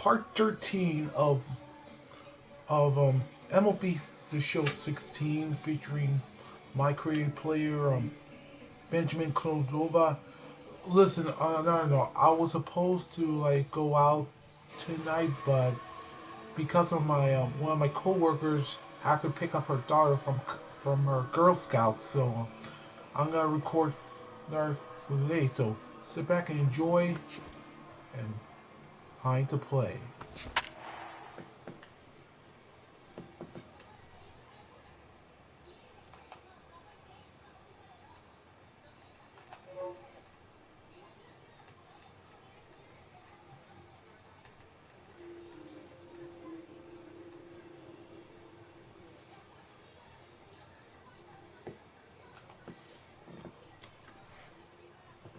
part 13 of MLB The Show 16, featuring my creative player Benjamin Cordova. Listen, no, I was supposed to go out tonight, but because of my one of my coworkers had to pick up her daughter from her Girl Scouts, so I'm gonna record there for today. So sit back and enjoy, and time to play.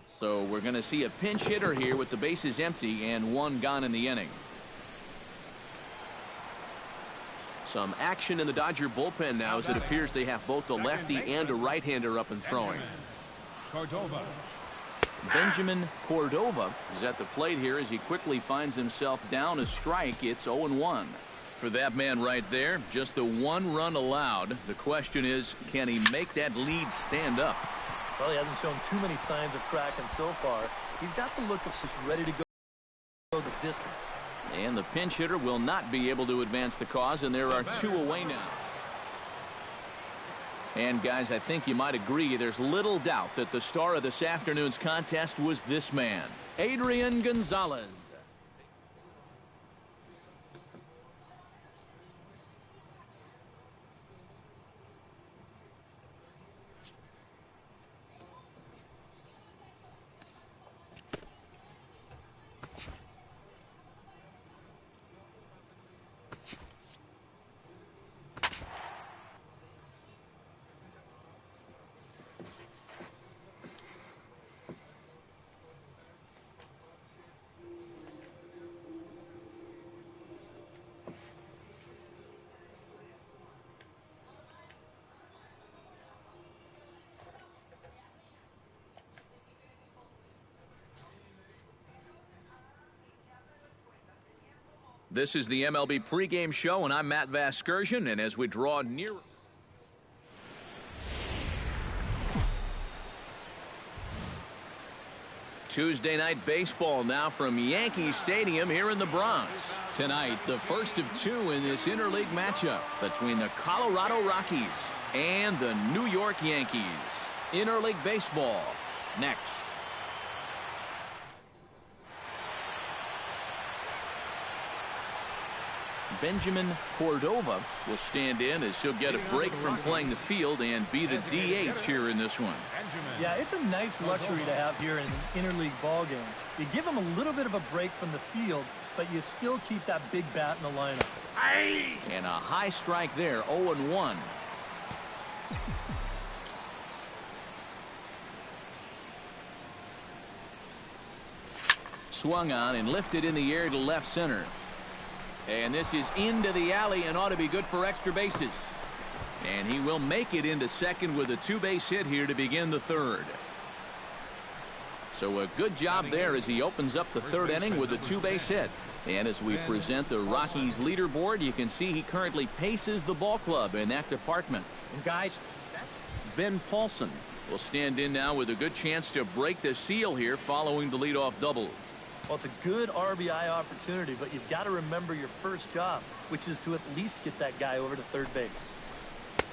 So we're going to see a pinch hitter here with the bases empty and one gone in the inning. Some action in the Dodger bullpen now, as it appears they have both a lefty and a right-hander up and throwing. Benjamin Cordova is at the plate here as he quickly finds himself down a strike. It's 0-1. For that man right there, just the one run allowed. The question is, can he make that lead stand up? Well, he hasn't shown too many signs of cracking so far. He's got the look of just ready to go the distance. And the pinch hitter will not be able to advance the cause, and there are two away now. And guys, I think you might agree there's little doubt that the star of this afternoon's contest was this man, Adrian Gonzalez. This is the MLB pregame show, and I'm Matt Vasgersian, and as we draw near... Tuesday night baseball now from Yankee Stadium here in the Bronx. Tonight, the first of two in this interleague matchup between the Colorado Rockies and the New York Yankees. Interleague baseball next. Benjamin Cordova will stand in as he'll get a break from playing the field and be the DH here in this one. Yeah, it's a nice luxury to have here in an interleague ball game. You give him a little bit of a break from the field, but you still keep that big bat in the lineup. And a high strike there, 0-1. Swung on and lifted in the air to left center. And this is into the alley and ought to be good for extra bases. And he will make it into second with a two-base hit here to begin the third. So a good job there as he opens up the third inning with a two-base hit. And as we present the Rockies leaderboard, you can see he currently paces the ball club in that department. And guys, Ben Paulson will stand in now with a good chance to break the seal here following the leadoff double. Well, it's a good RBI opportunity, but you've got to remember your first job, which is to at least get that guy over to third base.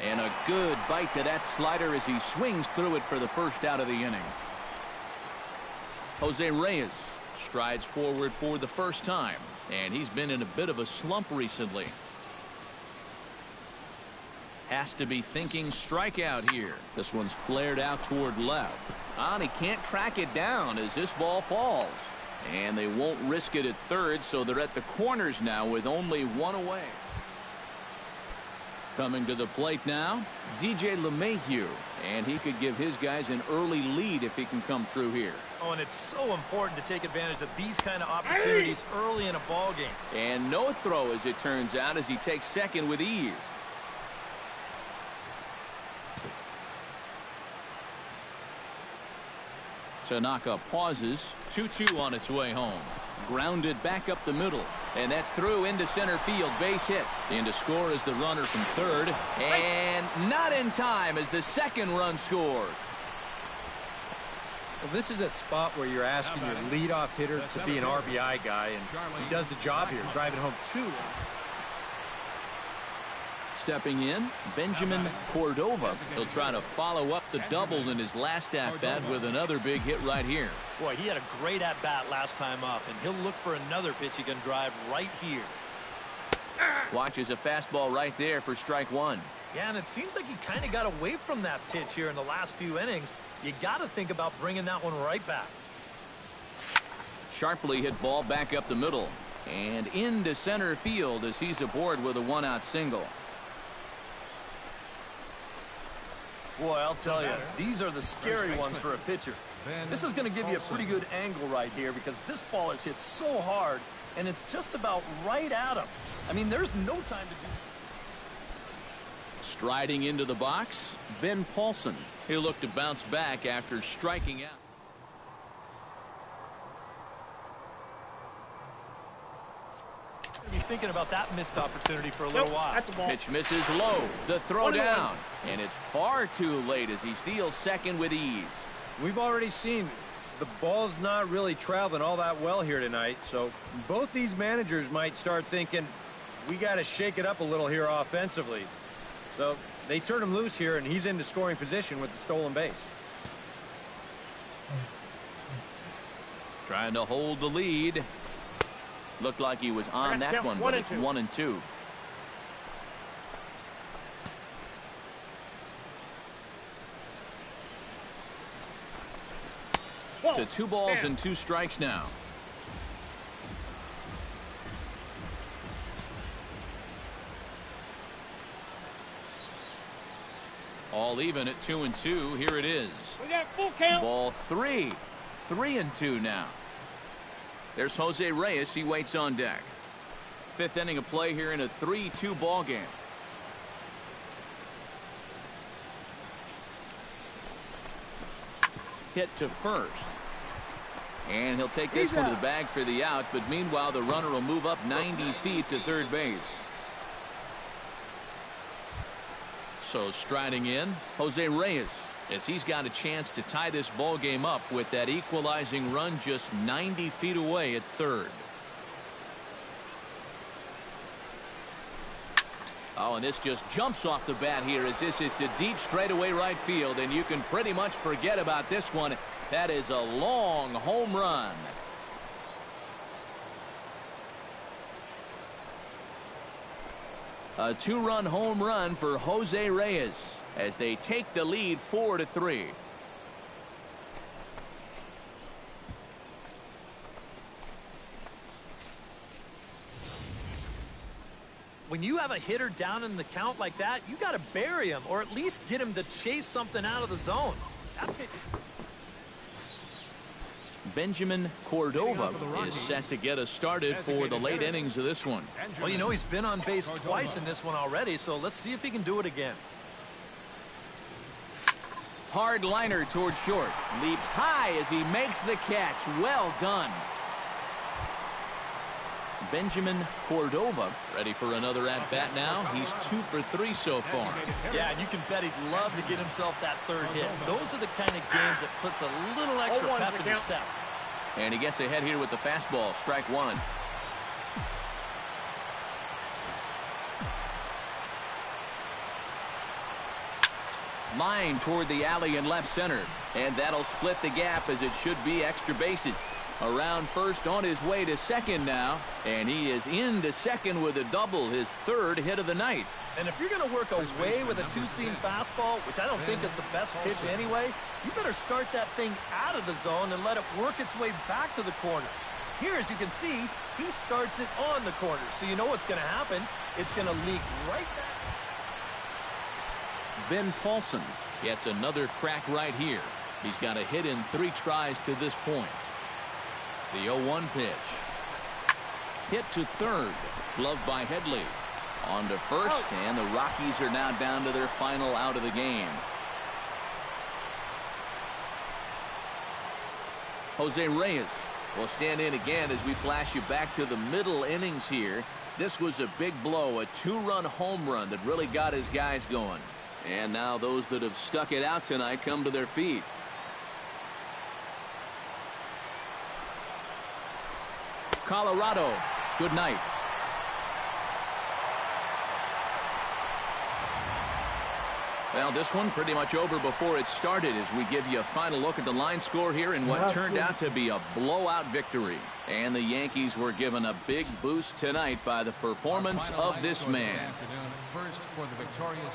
And a good bite to that slider as he swings through it for the first out of the inning. Jose Reyes strides forward for the first time, and he's been in a bit of a slump recently. Has to be thinking strikeout here. This one's flared out toward left. And he can't track it down as this ball falls. And they won't risk it at third, so they're at the corners now with only one away. Coming to the plate now, DJ LeMahieu, and he could give his guys an early lead if he can come through here. Oh, and it's so important to take advantage of these kind of opportunities early in a ball game. And no throw, as it turns out, as he takes second with ease. Tanaka pauses. 2-2 on its way home. Grounded back up the middle. And that's through into center field, base hit. In to score is the runner from third, and not in time as the second run scores. Well, this is a spot where you're asking your leadoff hitter to be an RBI guy, and he does the job here, driving home 2. Stepping in, Benjamin Cordova. He'll try to follow up the double in his last at-bat with another big hit right here. Boy, he had a great at-bat last time up, and he'll look for another pitch he can drive right here. Watches a fastball right there for strike one. Yeah, and it seems like he kind of got away from that pitch here in the last few innings. You got to think about bringing that one right back. Sharply hit ball back up the middle and into center field as he's aboard with a one-out single. Boy, I'll tell you, these are the scary ones for a pitcher. This is going to give you a pretty good angle right here because this ball is hit so hard, and it's just about right at him. I mean, there's no time to do. Striding into the box, Ben Paulson. He'll look to bounce back after striking out. Be thinking about that missed opportunity for a little while. Pitch misses low. The throw down. And it's far too late as he steals second with ease. We've already seen the ball's not really traveling all that well here tonight, so both these managers might start thinking, we got to shake it up a little here offensively. So they turn him loose here, and he's into scoring position with the stolen base. Trying to hold the lead. Looked like he was on that one, but it's 1-2. To 2 balls and 2 strikes now. All even at 2-2. Here it is. We got full count. Ball 3. 3-2 now. There's Jose Reyes. He waits on deck. 5th inning of play here in a 3-2 ball game. Hit to first. And he'll take this one to the bag for the out, but meanwhile the runner will move up 90 feet to third base. So striding in, Jose Reyes, as he's got a chance to tie this ball game up with that equalizing run just 90 feet away at third. Oh, and this just jumps off the bat here as this is to deep straightaway right field, and you can pretty much forget about this one. That is a long home run. A 2-run home run for Jose Reyes as they take the lead 4-3. When you have a hitter down in the count like that, you got to bury him or at least get him to chase something out of the zone. That pitch is... Benjamin Cordova is set to get us started for the late innings of this one. Well, you know, he's been on base twice in this one already, so let's see if he can do it again. Hard liner toward short. Leaps high as he makes the catch. Well done. Benjamin Cordova ready for another at-bat now. He's 2 for 3 so far. Yeah, and you can bet he'd love to get himself that third hit. Those are the kind of games that puts a little extra pep in your step. And he gets ahead here with the fastball. Strike one. Line toward the alley in left center. And that'll split the gap as it should be extra bases. Around first, on his way to second now. And he is into second with a double, his 3rd hit of the night. And if you're going to work away with a 2-seam fastball, which I don't think is the best pitch anyway, you better start that thing out of the zone and let it work its way back to the corner. Here, as you can see, he starts it on the corner. So you know what's going to happen. It's going to leak right back. Ben Paulson gets another crack right here. He's got a hit in 3 tries to this point. The 0-1 pitch. Hit to third. Gloved by Headley. On to first, and the Rockies are now down to their final out of the game. Jose Reyes We'll stand in again as we flash you back to the middle innings here. This was a big blow, a 2-run home run that really got his guys going. And now those that have stuck it out tonight come to their feet. Colorado, good night. Well, this one pretty much over before it started as we give you a final look at the line score here in what turned out to be a blowout victory. And the Yankees were given a big boost tonight by the performance of this man. First for the victorious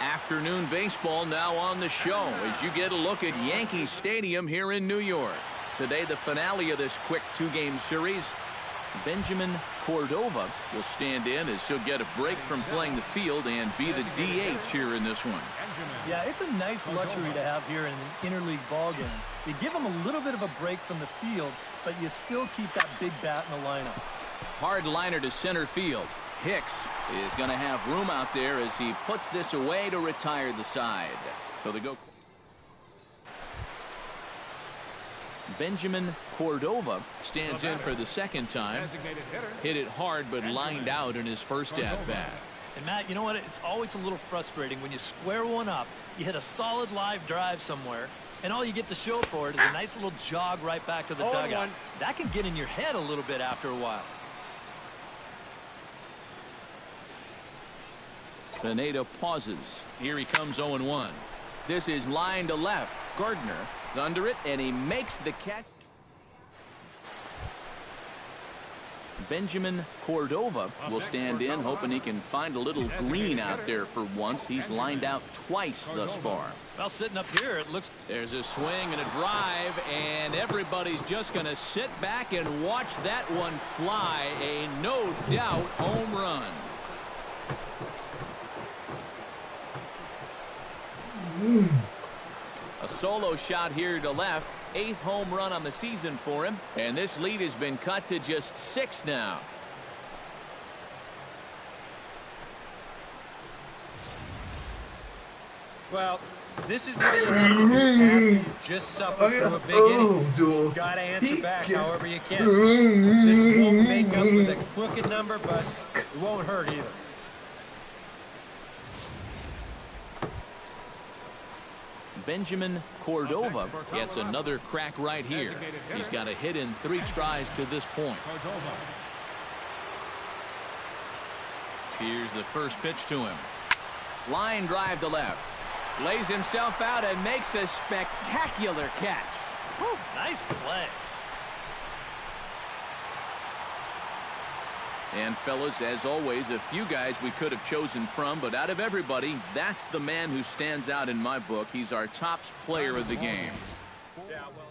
Afternoon baseball now on the show as you get a look at Yankee Stadium here in New York. Today, the finale of this quick 2-game series. Benjamin Cordova will stand in as he'll get a break from playing the field and be the DH here in this one. Yeah, it's a nice luxury to have here in an interleague ballgame. You give him a little bit of a break from the field, but you still keep that big bat in the lineup. Hard liner to center field. Hicks is going to have room out there as he puts this away to retire the side. So they go. Benjamin Cordova stands in for the second time. Hit it hard but lined out in his first at-bat. And Matt, you know what? It's always a little frustrating when you square one up, you hit a solid live drive somewhere, and all you get to show for it is a nice little jog right back to the dugout. That can get in your head a little bit after a while. Pineda pauses. Here he comes 0-1. This is line to left. Gardner is under it, and he makes the catch. Benjamin Cordova will stand in, hoping he can find a little green out there for once. He's lined out twice thus far. Well, sitting up here, it looks... There's a swing and a drive, and everybody's just going to sit back and watch that one fly. A no-doubt home run. A solo shot here to left. 8th home run on the season for him. And this lead has been cut to just 6 now. Well, this is where you have to do after you just suffered through a big inning. You got to answer back however you can. This won't make up for the crooked number, but it won't hurt either. Benjamin Cordova gets another crack right here. He's got a hit in 3 strides to this point. Here's the first pitch to him. Line drive to left. Lays himself out and makes a spectacular catch. Whew, nice play. And fellas, as always, a few guys we could have chosen from, but out of everybody, that's the man who stands out in my book. He's our top player of the game. Yeah, well.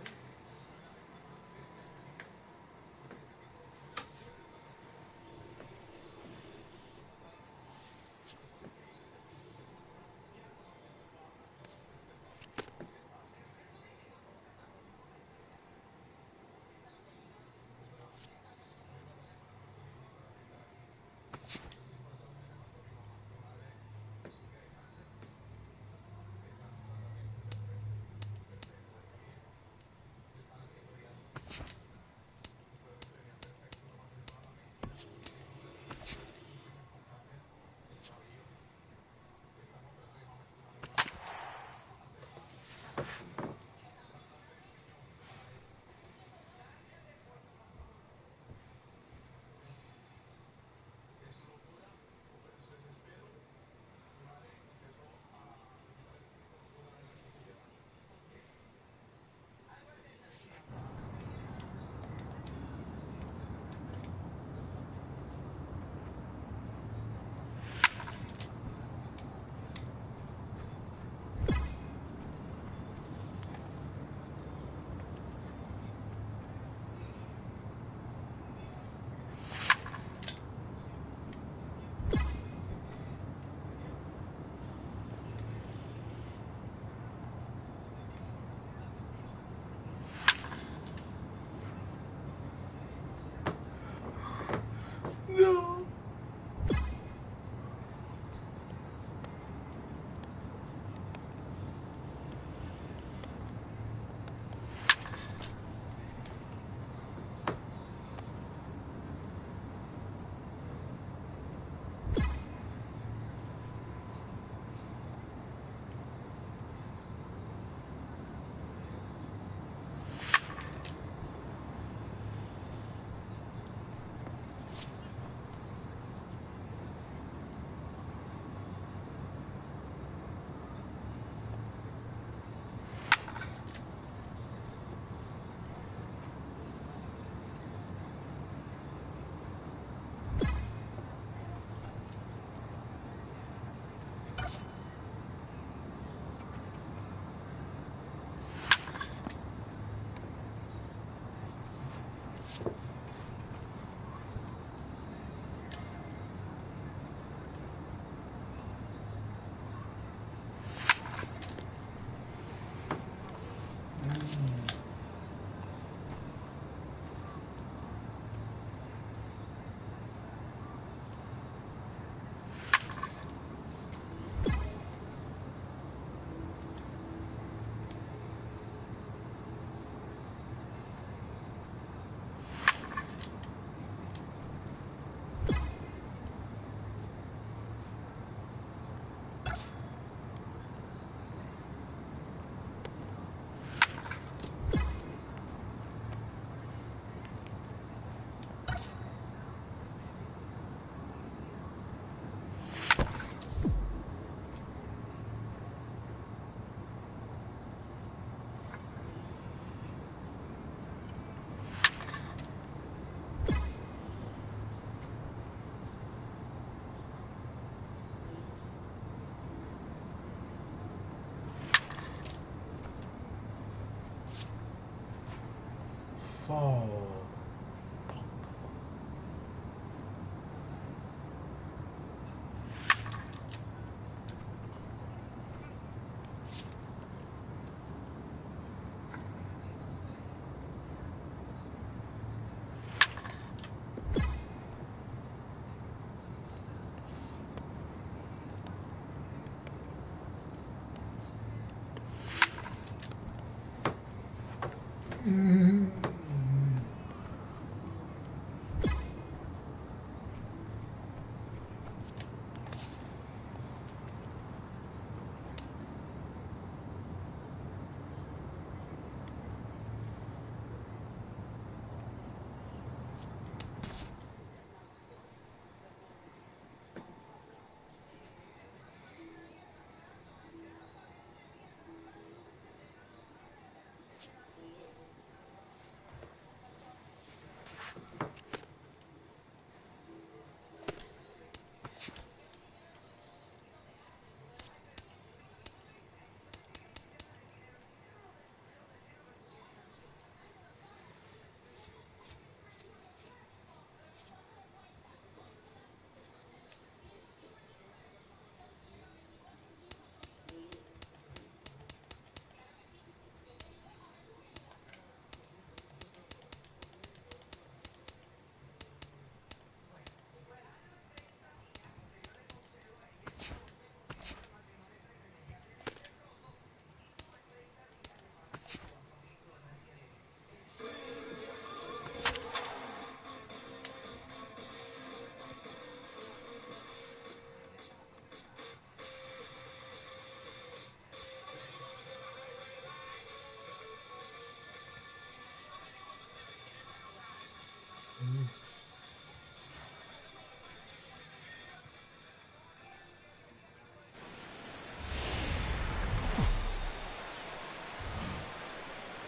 Fall.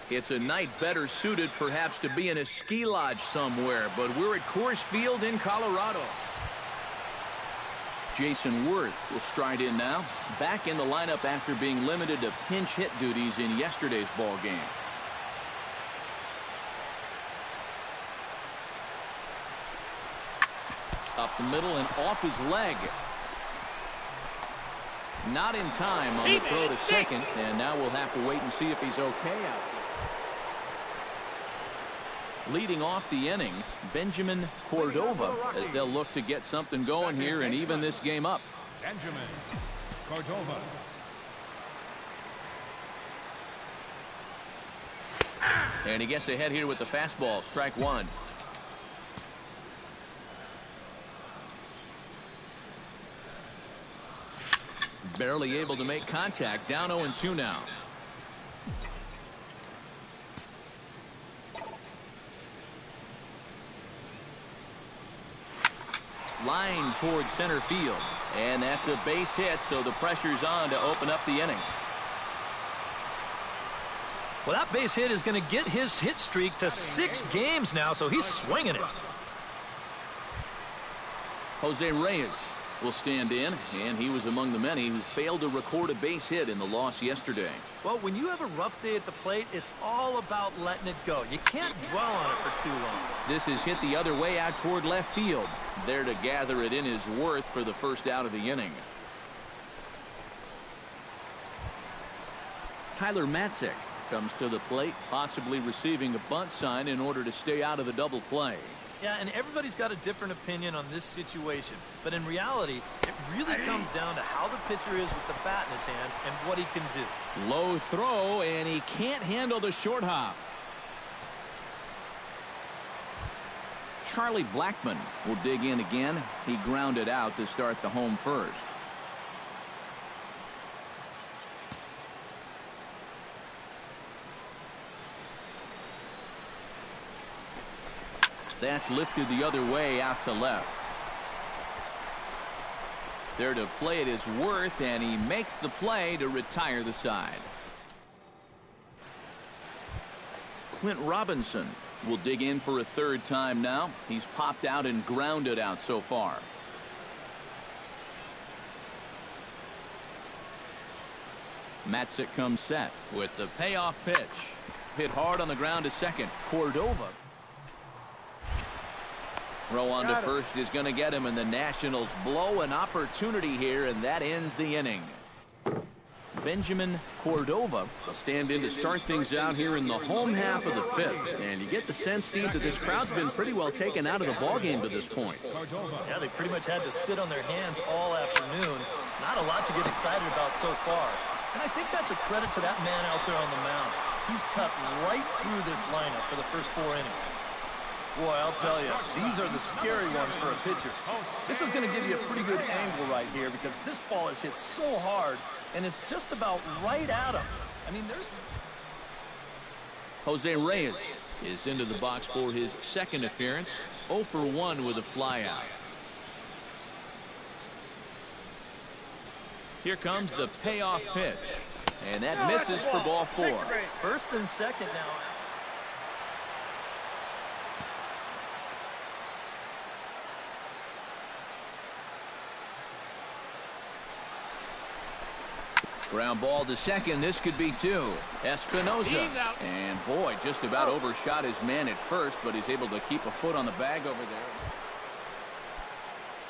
It's a night better suited perhaps to be in a ski lodge somewhere, but we're at Coors Field in Colorado. Jason Worth will stride in now, back in the lineup after being limited to pinch hit duties in yesterday's ball game. Up the middle and off his leg. Not in time on the throw to second, and now we'll have to wait and see if he's okay out there. Leading off the inning, Benjamin Cordova, as they'll look to get something going here and even this game up. Benjamin Cordova. And he gets ahead here with the fastball, strike one. Barely able to make contact, down 0-2 now. Line towards center field, and that's a base hit, so the pressure's on to open up the inning. Well, that base hit is going to get his hit streak to 6 games now, so he's swinging it. Jose Reyes will stand in, and he was among the many who failed to record a base hit in the loss yesterday. Well, when you have a rough day at the plate, it's all about letting it go. You can't dwell on it for too long. This is hit the other way out toward left field. There to gather it in is Worth for the first out of the inning. Tyler Matzik comes to the plate, possibly receiving a bunt sign in order to stay out of the double play. Yeah, and everybody's got a different opinion on this situation. But in reality, it really comes down to how the pitcher is with the bat in his hands and what he can do. Low throw, and he can't handle the short hop. Charlie Blackmon will dig in again. He grounded out to start the home first. That's lifted the other way out to left. There to play it is Worth, and he makes the play to retire the side. Clint Robinson will dig in for a third time now. He's popped out and grounded out so far. Matzik comes set with the payoff pitch. Hit hard on the ground to second. Cordova. Throw on to first is going to get him, and the Nationals blow an opportunity here, and that ends the inning. Benjamin Cordova will stand in to start things out here in the home half of the fifth. And you get the sense, Steve, that this crowd's been pretty well taken out of the ballgame to this point. Yeah, they pretty much had to sit on their hands all afternoon. Not a lot to get excited about so far. And I think that's a credit to that man out there on the mound. He's cut right through this lineup for the first 4 innings. Boy, I'll tell you, these are the scary ones for a pitcher. This is going to give you a pretty good angle right here because this ball is hit so hard, and it's just about right at him. I mean, there's... Jose Reyes is into the box for his second appearance. 0 for 1 with a flyout. Here comes the payoff pitch, and that misses for ball 4. First and second now. Ground ball to second. This could be 2. Espinosa. And boy, just about overshot his man at first, but he's able to keep a foot on the bag over there.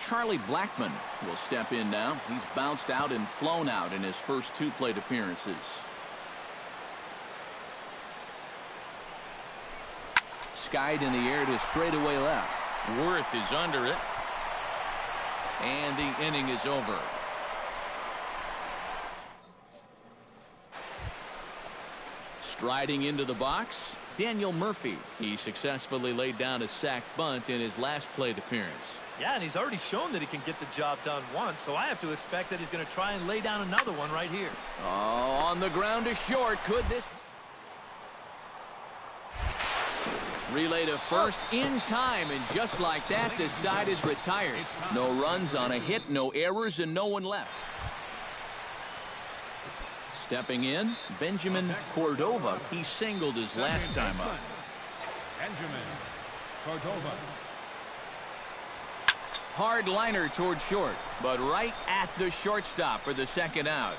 Charlie Blackmon will step in now. He's bounced out and flown out in his first 2 plate appearances. Skied in the air to straightaway left. Worth is under it. And the inning is over. Striding into the box, Daniel Murphy. He successfully laid down a sac bunt in his last plate appearance. Yeah, and he's already shown that he can get the job done once, so I have to expect that he's going to try and lay down another one right here. Oh, on the ground to short. Could this... Relay to first in time, and just like that, this side is retired. No runs on a hit, no errors, and no one left. Stepping in, Benjamin Cordova. He singled his last time up. Benjamin Cordova. Hard liner toward short, but right at the shortstop for the second out.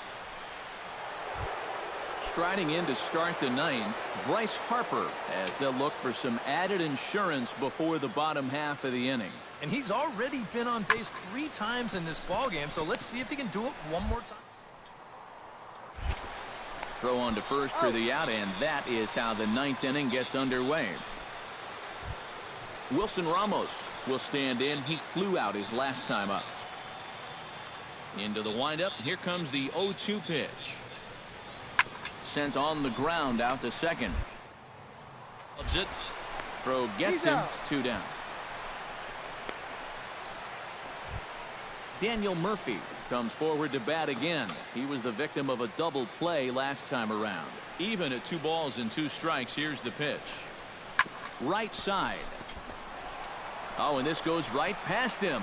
Striding in to start the 9th, Bryce Harper, as they'll look for some added insurance before the bottom half of the inning. And he's already been on base 3 times in this ballgame, so let's see if he can do it one more time. Throw on to first for the out, and that is how the 9th inning gets underway. Wilson Ramos will stand in. He flew out his last time up. Into the windup. Here comes the 0-2 pitch. Sent on the ground out to second. Loves it. Throw gets him. 2 down. Daniel Murphy comes forward to bat again. He was the victim of a double play last time around. Even at 2 balls and 2 strikes, here's the pitch. Right side. Oh, and this goes right past him.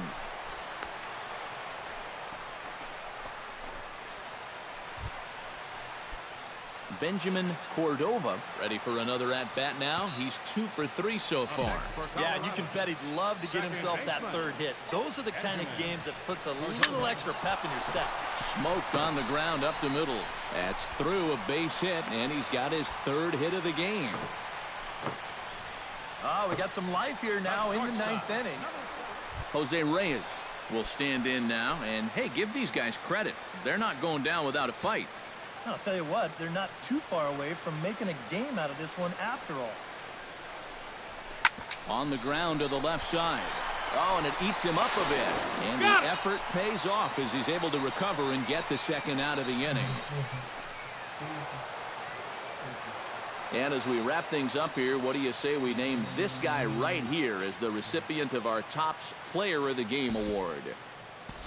Benjamin Cordova ready for another at-bat now. He's 2 for 3 so far. Yeah, and you can bet he'd love to get himself that third hit. Those are the kind of games that puts a little extra pep in your step. Smoked on the ground up the middle. That's through a base hit, and he's got his 3rd hit of the game. Oh, we got some life here now in the 9th inning. Jose Reyes will stand in now, and hey, give these guys credit. They're not going down without a fight. I'll tell you what, they're not too far away from making a game out of this one after all. On the ground to the left side. Oh, and it eats him up a bit. And the effort pays off as he's able to recover and get the 2nd out of the inning. And as we wrap things up here, what do you say we name this guy right here as the recipient of our Topps Player of the Game award?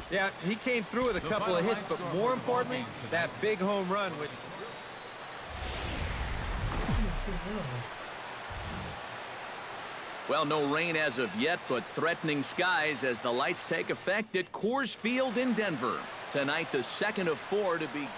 Yeah, he came through with a couple of hits, but more importantly, that big home run, which... Well, no rain as of yet, but threatening skies as the lights take effect at Coors Field in Denver. Tonight, the 2nd of 4 to begin.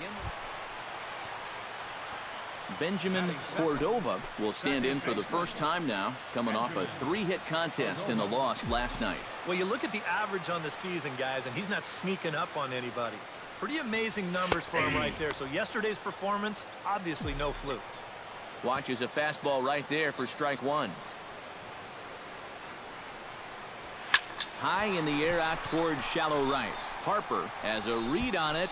Benjamin Cordova will stand in for the first time now, coming off a 3-hit contest in the loss last night. Well, you look at the average on the season, guys, and he's not sneaking up on anybody. Pretty amazing numbers for him right there. So yesterday's performance, obviously no fluke. Watches a fastball right there for strike 1. High in the air out towards shallow right. Harper has a read on it,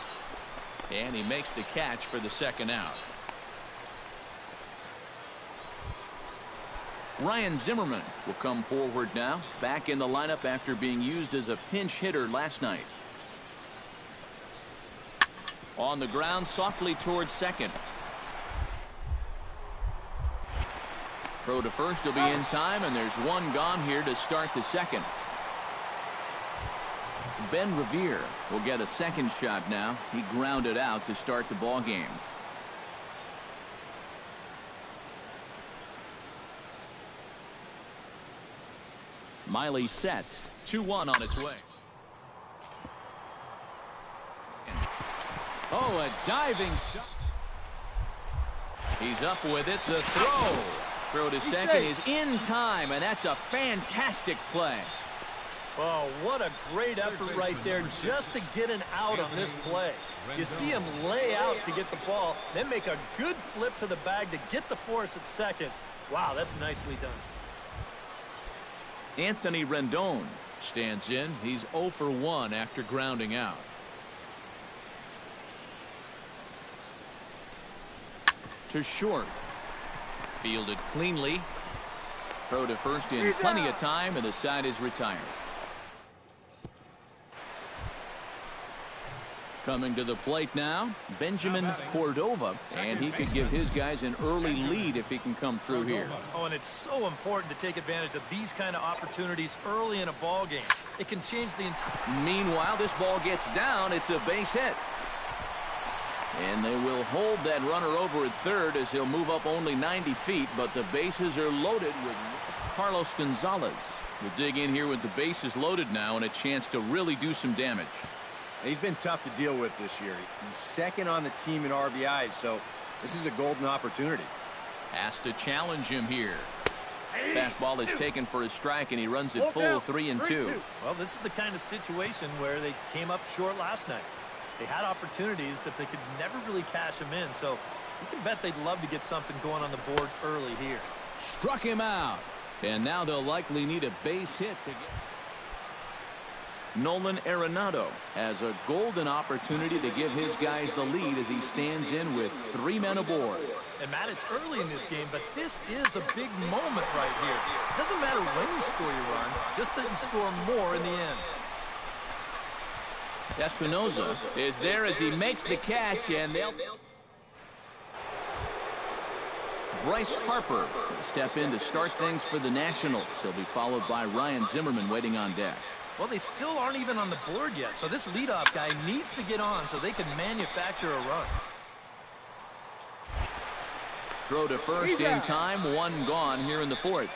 and he makes the catch for the 2nd out. Ryan Zimmerman will come forward now, back in the lineup after being used as a pinch hitter last night. On the ground, softly towards 2nd. Throw to first will be in time, and there's one gone here to start the 2nd. Ben Revere will get a 2nd shot now. He grounded out to start the ball game. Miley sets 2-1 on its way. Oh, a diving stop. He's up with it. The throw to 2nd is in time, and that's a fantastic play. Oh, what a great effort right there just to get an out on this play. You see him lay out to get the ball, then make a good flip to the bag to get the force at 2nd. Wow, that's nicely done. Anthony Rendon stands in. He's 0 for 1 after grounding out. To short. Fielded cleanly. Throw to first in plenty of time, and the side is retired. Coming to the plate now, Benjamin Cordova, and he could give his guys an early lead if he can come through here. Oh, and it's so important to take advantage of these kind of opportunities early in a ball game. It can change the entire... Meanwhile, this ball gets down. It's a base hit. And they will hold that runner over at 3rd as he'll move up only 90 feet, but the bases are loaded with Carlos Gonzalez. We'll dig in here with the bases loaded now and a chance to really do some damage. He's been tough to deal with this year. He's 2nd on the team in RBIs, so this is a golden opportunity. Has to challenge him here. Fastball is taken for a strike, and he runs it full 3-2. Well, this is the kind of situation where they came up short last night. They had opportunities, but they could never really cash them in, so you can bet they'd love to get something going on the board early here. Struck him out, and now they'll likely need a base hit to get... Nolan Arenado has a golden opportunity to give his guys the lead as he stands in with 3 men aboard. And Matt, it's early in this game, but this is a big moment right here. It doesn't matter when you score your runs, just that you score more in the end. Espinoza is there as he makes the catch, and they'll... Bryce Harper will step in to start things for the Nationals. He'll be followed by Ryan Zimmerman waiting on deck. Well, they still aren't even on the board yet, so this leadoff guy needs to get on so they can manufacture a run. Throw to first in time, 1 gone here in the 4th.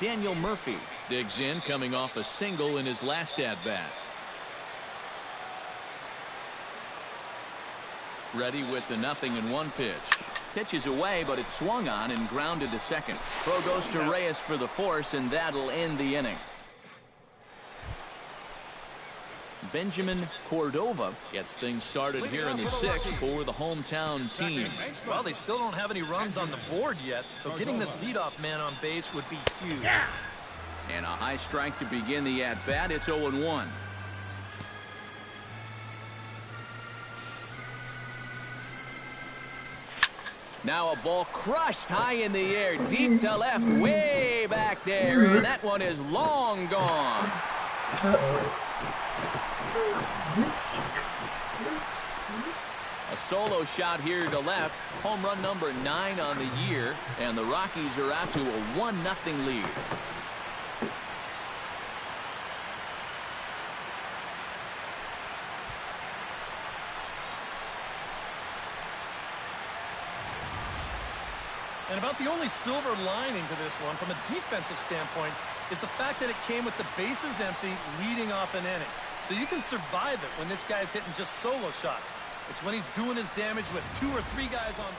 Daniel Murphy digs in, coming off a single in his last at-bat. Ready with the 0-1 pitch. Pitch is away, but it's swung on and grounded to second. Throw goes to Reyes for the force, and that'll end the inning. Benjamin Cordova gets things started here in the 6th for the hometown team. Well, they still don't have any runs on the board yet, so getting this leadoff man on base would be huge. And a high strike to begin the at-bat. It's 0-1. Now a ball crushed high in the air, deep to left, way back there, and that one is long gone. A solo shot here to left, home run number 9 on the year, and the Rockies are out to a 1-0 lead. And about the only silver lining to this one from a defensive standpoint is the fact that it came with the bases empty leading off an inning. So you can survive it when this guy's hitting just solo shots. It's when he's doing his damage with 2 or 3 guys on.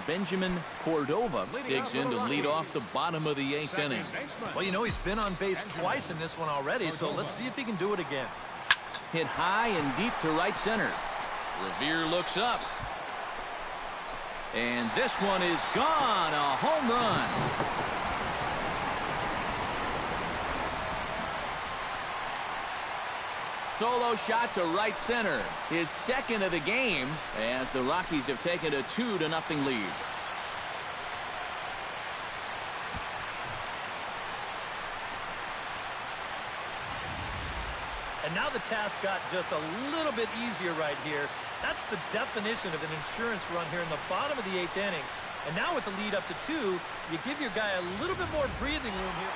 Benjamin Cordova digs in to lead off the bottom of the 8th inning. Well, you know, he's been on base twice in this one already, so let's see if he can do it again. Hit high and deep to right center. Revere looks up. And this one is gone, a home run. Solo shot to right center, his 2nd of the game, as the Rockies have taken a 2-0 lead. And now the task got just a little bit easier right here. That's the definition of an insurance run here in the bottom of the 8th inning. And now with the lead up to 2, you give your guy a little bit more breathing room here.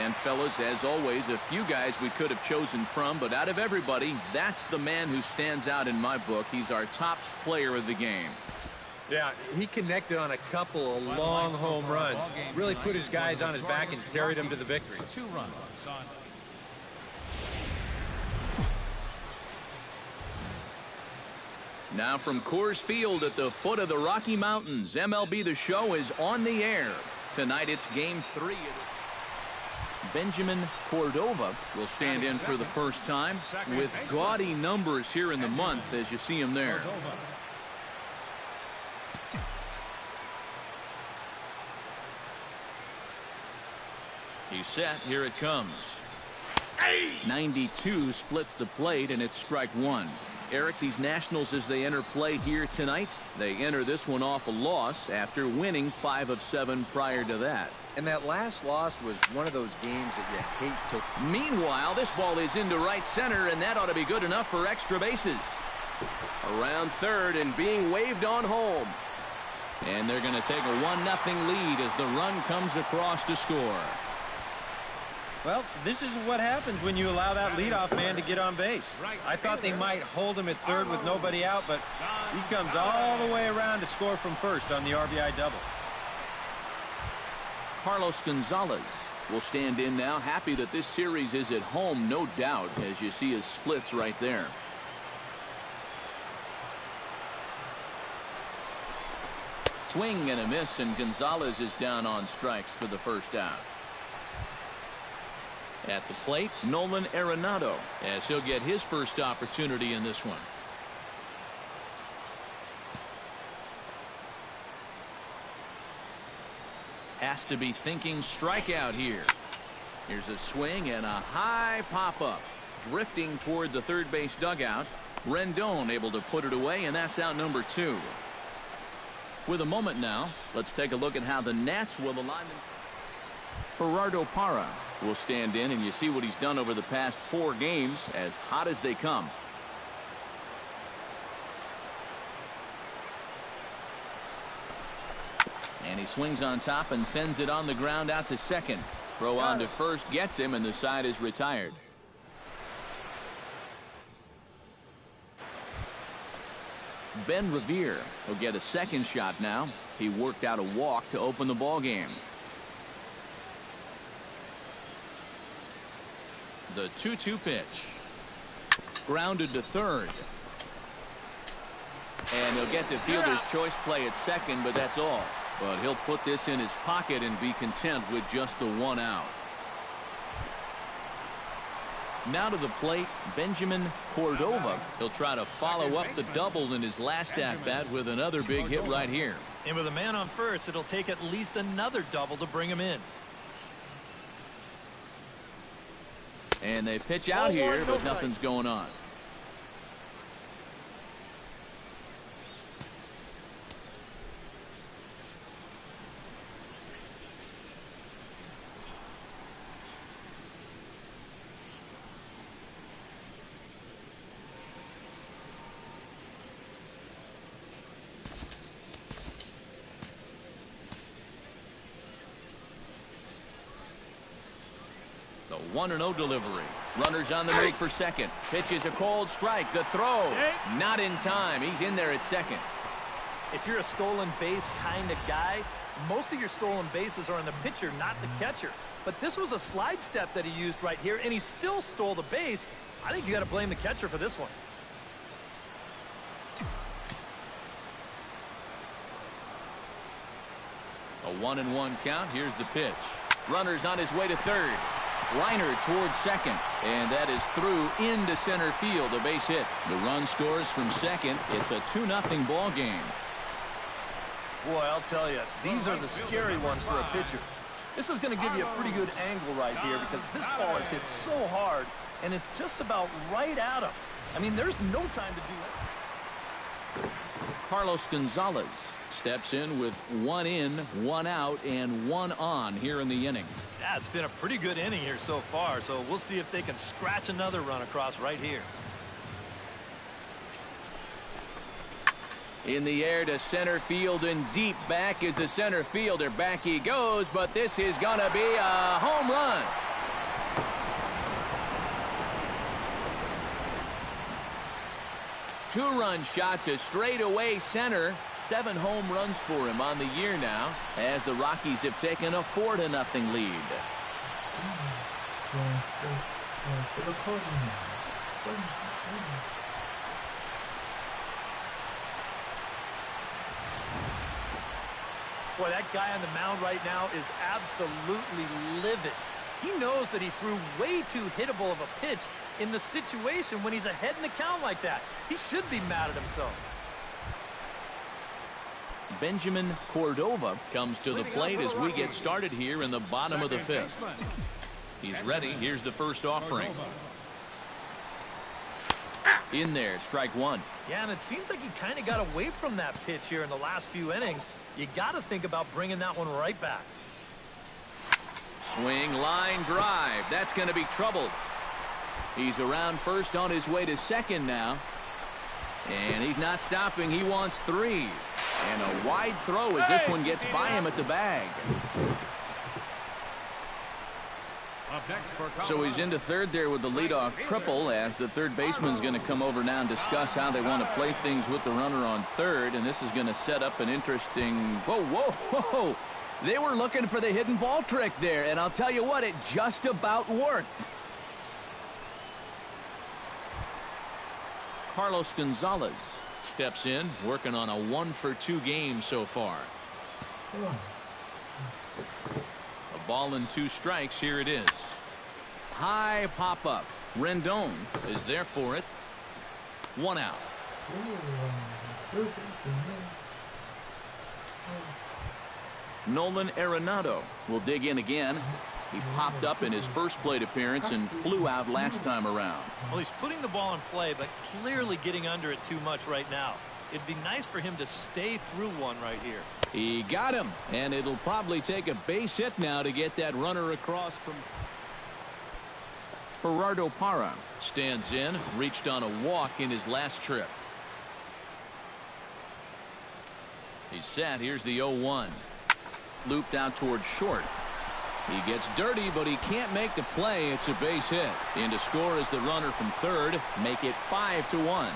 And fellas, as always, a few guys we could have chosen from, but out of everybody, that's the man who stands out in my book. He's our top player of the game. Yeah, he connected on a couple of long home runs. Really put his guys on his back and carried them to the victory. 2 runs, son. Now from Coors Field at the foot of the Rocky Mountains, MLB The Show is on the air. Tonight it's Game 3. Benjamin Cordova will stand in for the first time with gaudy numbers here in the month as you see him there. He's set. Here it comes. 92 splits the plate, and it's strike 1. Eric, these Nationals, as they enter play here tonight, they enter this one off a loss after winning 5 of 7 prior to that. And that last loss was one of those games that you hate to. Meanwhile, this ball is into right center, and that ought to be good enough for extra bases. Around third and being waved on home. And they're going to take a 1-0 lead as the run comes across to score. Well, this is what happens when you allow that leadoff man to get on base. I thought they might hold him at third with nobody out, but he comes all the way around to score from first on the RBI double. Carlos Gonzalez will stand in now, happy that this series is at home, no doubt, as you see his splits right there. Swing and a miss, and Gonzalez is down on strikes for the first out. At the plate, Nolan Arenado, as he'll get his first opportunity in this one. Has to be thinking strikeout here. Here's a swing and a high pop-up. Drifting toward the third base dugout. Rendon able to put it away, and that's out number 2. With a moment now, let's take a look at how the Nats will align them. Gerardo Parra will stand in, and you see what he's done over the past 4 games, as hot as they come. And he swings on top and sends it on the ground out to second. Throw on to first gets him, and the side is retired. Ben Revere will get a second shot now. He worked out a walk to open the ball game. The 2-2 pitch. Grounded to third. And he'll get the fielder's choice play at second, but that's all. But he'll put this in his pocket and be content with just the 1 out. Now to the plate, Benjamin Cordova. He'll try to follow up the double in his last at-bat with another big hit right here. And with a man on first, it'll take at least another double to bring him in. And they pitch out here, but nothing's going on. The 1-0 delivery. Runners on the move for second. Pitch is a cold strike. The throw. Not in time. He's in there at second. If you're a stolen base kind of guy, most of your stolen bases are in the pitcher, not the catcher. But this was a slide step that he used right here, and he still stole the base. I think you got to blame the catcher for this one. A 1-1 count. Here's the pitch. Runner's on his way to third. Liner towards second, and that is through into center field, a base hit. The run scores from second. It's a 2-0 ball game. Boy, I'll tell you, these are the scary ones for a pitcher. This is going to give you a pretty good angle right here because this ball is hit so hard, and it's just about right at him. I mean, there's no time to do that. Carlos Gonzalez steps in with 1 in, 1 out, and 1 on here in the inning. Yeah, it's been a pretty good inning here so far, so we'll see if they can scratch another run across right here. In the air to center field and deep back is the center fielder. Back he goes, but this is going to be a home run. Two-run shot to straightaway center. 7 home runs for him on the year now, as the Rockies have taken a 4-0 lead. Boy, that guy on the mound right now is absolutely livid. He knows that he threw way too hittable of a pitch in the situation when he's ahead in the count like that. He should be mad at himself. Benjamin Cordova comes to the plate as we get started here in the bottom of the 5th. He's ready. Here's the first offering. In there, strike 1. Yeah, and it seems like he kind of got away from that pitch here in the last few innings. You got to think about bringing that one right back. Swing, line drive. That's going to be trouble. He's around first on his way to second now. And he's not stopping. He wants 3. And a wide throw as this one gets by him at the bag. So he's into third there with the leadoff triple, as the third baseman's going to come over now and discuss how they want to play things with the runner on third. And this is going to set up an interesting... Whoa, whoa, whoa. They were looking for the hidden ball trick there. And I'll tell you what, it just about worked. Carlos Gonzalez steps in, working on a 1-for-2 game so far. A ball and 2 strikes. Here it is. High pop up. Rendon is there for it. 1 out. Nolan Arenado will dig in again. He popped up in his first plate appearance and flew out last time around. Well, he's putting the ball in play, but clearly getting under it too much right now. It'd be nice for him to stay through one right here. He got him, and it'll probably take a base hit now to get that runner across from... Gerardo Parra stands in, reached on a walk in his last trip. He's set. Here's the 0-1. Looped out towards short. He gets dirty, but he can't make the play. It's a base hit. In to score is the runner from third. Make it 5-1.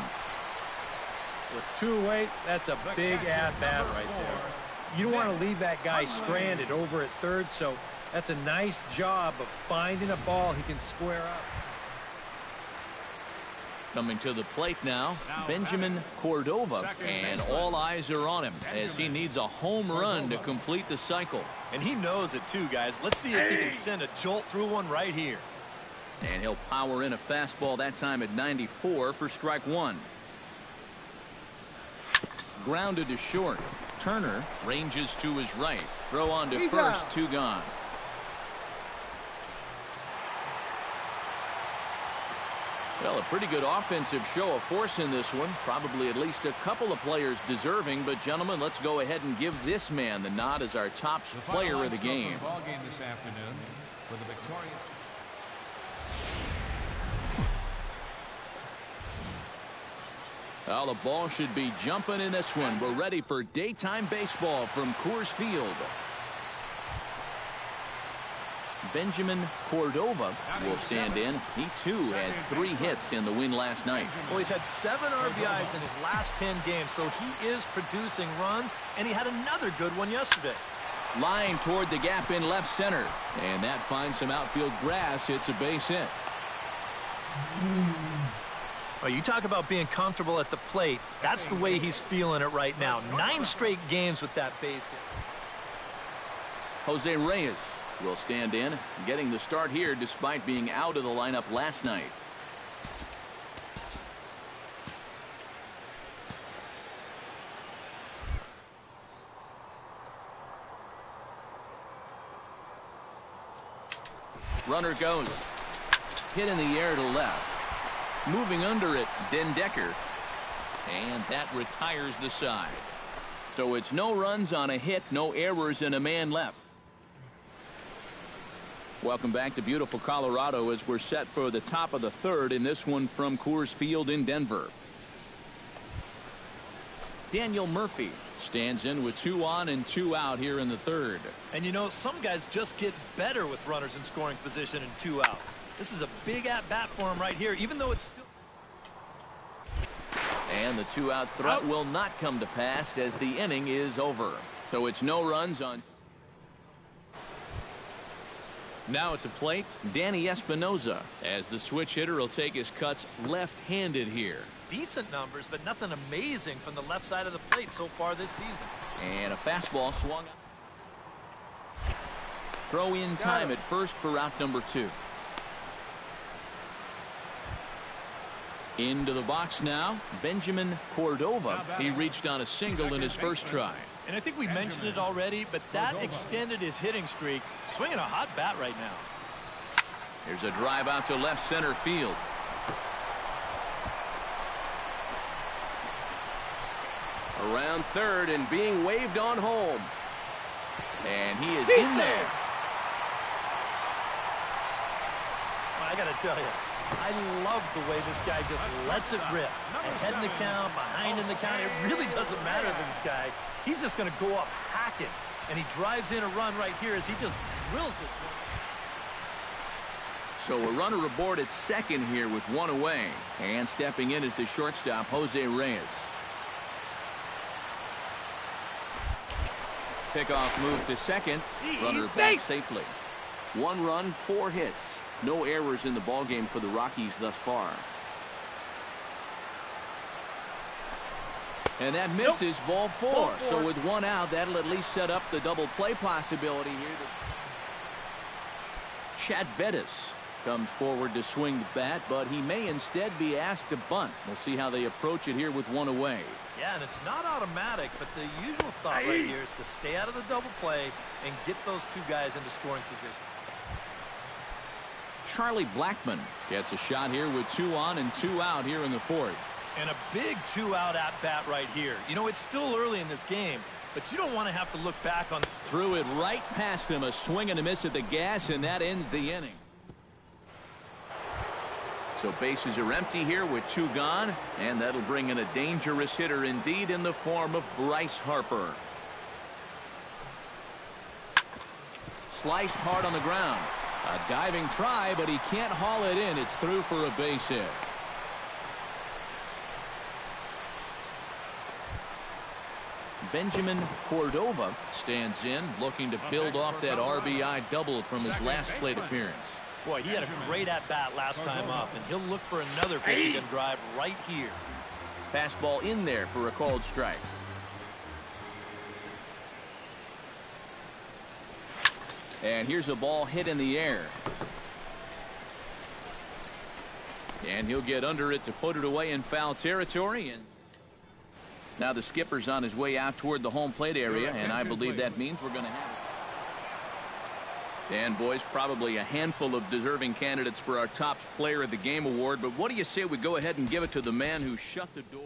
With 2 away, that's a big at-bat right there. You don't want to leave that guy stranded over at third, so that's a nice job of finding a ball he can square up. Coming to the plate now, Benjamin Cordova, and all eyes are on him as he needs a home run to complete the cycle. And he knows it too, guys. Let's see if he can send a jolt through one right here. And he'll power in a fastball that time at 94 for strike one. Grounded to short. Turner ranges to his right. Throw on to first, out. 2 gone. Well, a pretty good offensive show of force in this one. Probably at least a couple of players deserving. But, gentlemen, let's go ahead and give this man the nod as our top player of the game. Ball game this afternoon for the victorious. Well, the ball should be jumping in this one. We're ready for daytime baseball from Coors Field. Benjamin Cordova will stand in. He, too, had 3 hits in the win last night. Well, he's had 7 RBIs in his last 10 games, so he is producing runs, and he had another good one yesterday. Line toward the gap in left center, and that finds some outfield grass. It's a base hit. Well, you talk about being comfortable at the plate. That's the way he's feeling it right now. 9 straight games with that base hit. Jose Reyes will stand in, getting the start here despite being out of the lineup last night. Runner goes. Hit in the air to left. Moving under it, Dendecker. And that retires the side. So it's no runs on a hit, no errors, and a man left. Welcome back to beautiful Colorado as we're set for the top of the 3rd in this one from Coors Field in Denver. Daniel Murphy stands in with 2 on and 2 out here in the 3rd. And you know, some guys just get better with runners in scoring position and 2 outs. This is a big at-bat for him right here, even though it's still... And the 2-out threat will not come to pass as the inning is over. So it's no runs on... Now at the plate, Danny Espinoza, as the switch hitter will take his cuts left-handed here. Decent numbers, but nothing amazing from the left side of the plate so far this season. And a fastball swung. Throw in time at first for out number 2. Into the box now, Benjamin Cordova. He reached on a single in his first try. And I think we mentioned it already, but that extended his hitting streak. Swinging a hot bat right now. Here's a drive out to left center field. Around third and being waved on home. And he is in there. Well, I got to tell you, I love the way this guy just lets it rip. Ahead in the count, behind in the count. It really doesn't matter to this guy. He's just going to go up hacking. And he drives in a run right here as he just drills this one. So a runner aboard at second here with 1 away. And stepping in is the shortstop, Jose Reyes. Pickoff move to second. Runner back safely. 1 run, 4 hits. No errors in the ballgame for the Rockies thus far. And that misses ball 4. So with 1 out, that'll at least set up the double play possibility here. Chad Bettis comes forward to swing the bat, but he may instead be asked to bunt. We'll see how they approach it here with 1 away. Yeah, and it's not automatic, but the usual thought right here is to stay out of the double play and get those 2 guys into scoring position. Charlie Blackmon gets a shot here with 2 on and 2 out here in the 4th. And a big 2-out at-bat right here. You know, it's still early in this game, but you don't want to have to look back on... Threw it right past him, a swing and a miss at the gas, and that ends the inning. So bases are empty here with 2 gone, and that'll bring in a dangerous hitter indeed in the form of Bryce Harper. Sliced hard on the ground. A diving try, but he can't haul it in. It's through for a base hit. Benjamin Cordova stands in, looking to build off that RBI double from his last plate appearance. Boy, he had a great at-bat last time up, and he'll look for another pitch and drive right here. Fastball in there for a called strike. And here's a ball hit in the air. And he'll get under it to put it away in foul territory. And now the skipper's on his way out toward the home plate area, and I believe that means we're going to have it. And boys, probably a handful of deserving candidates for our top player of the game award, but what do you say we go ahead and give it to the man who shut the door?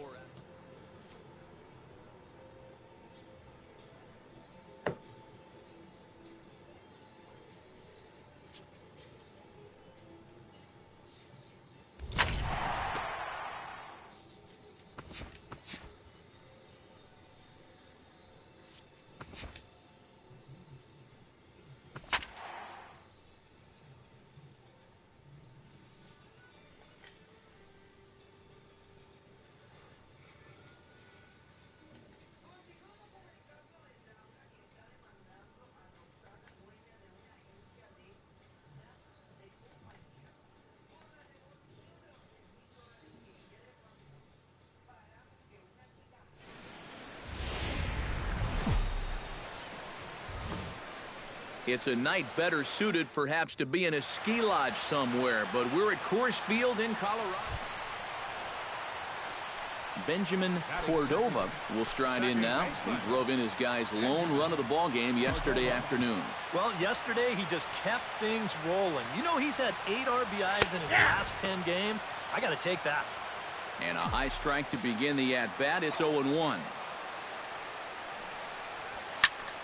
It's a night better suited perhaps to be in a ski lodge somewhere, but we're at Coors Field in Colorado. Benjamin Cordova will stride in now. He drove in his guy's lone run of the ball game yesterday afternoon. Well, yesterday he just kept things rolling. You know, he's had 8 RBIs in his last 10 games. I got to take that. And a high strike to begin the at-bat. It's 0-1.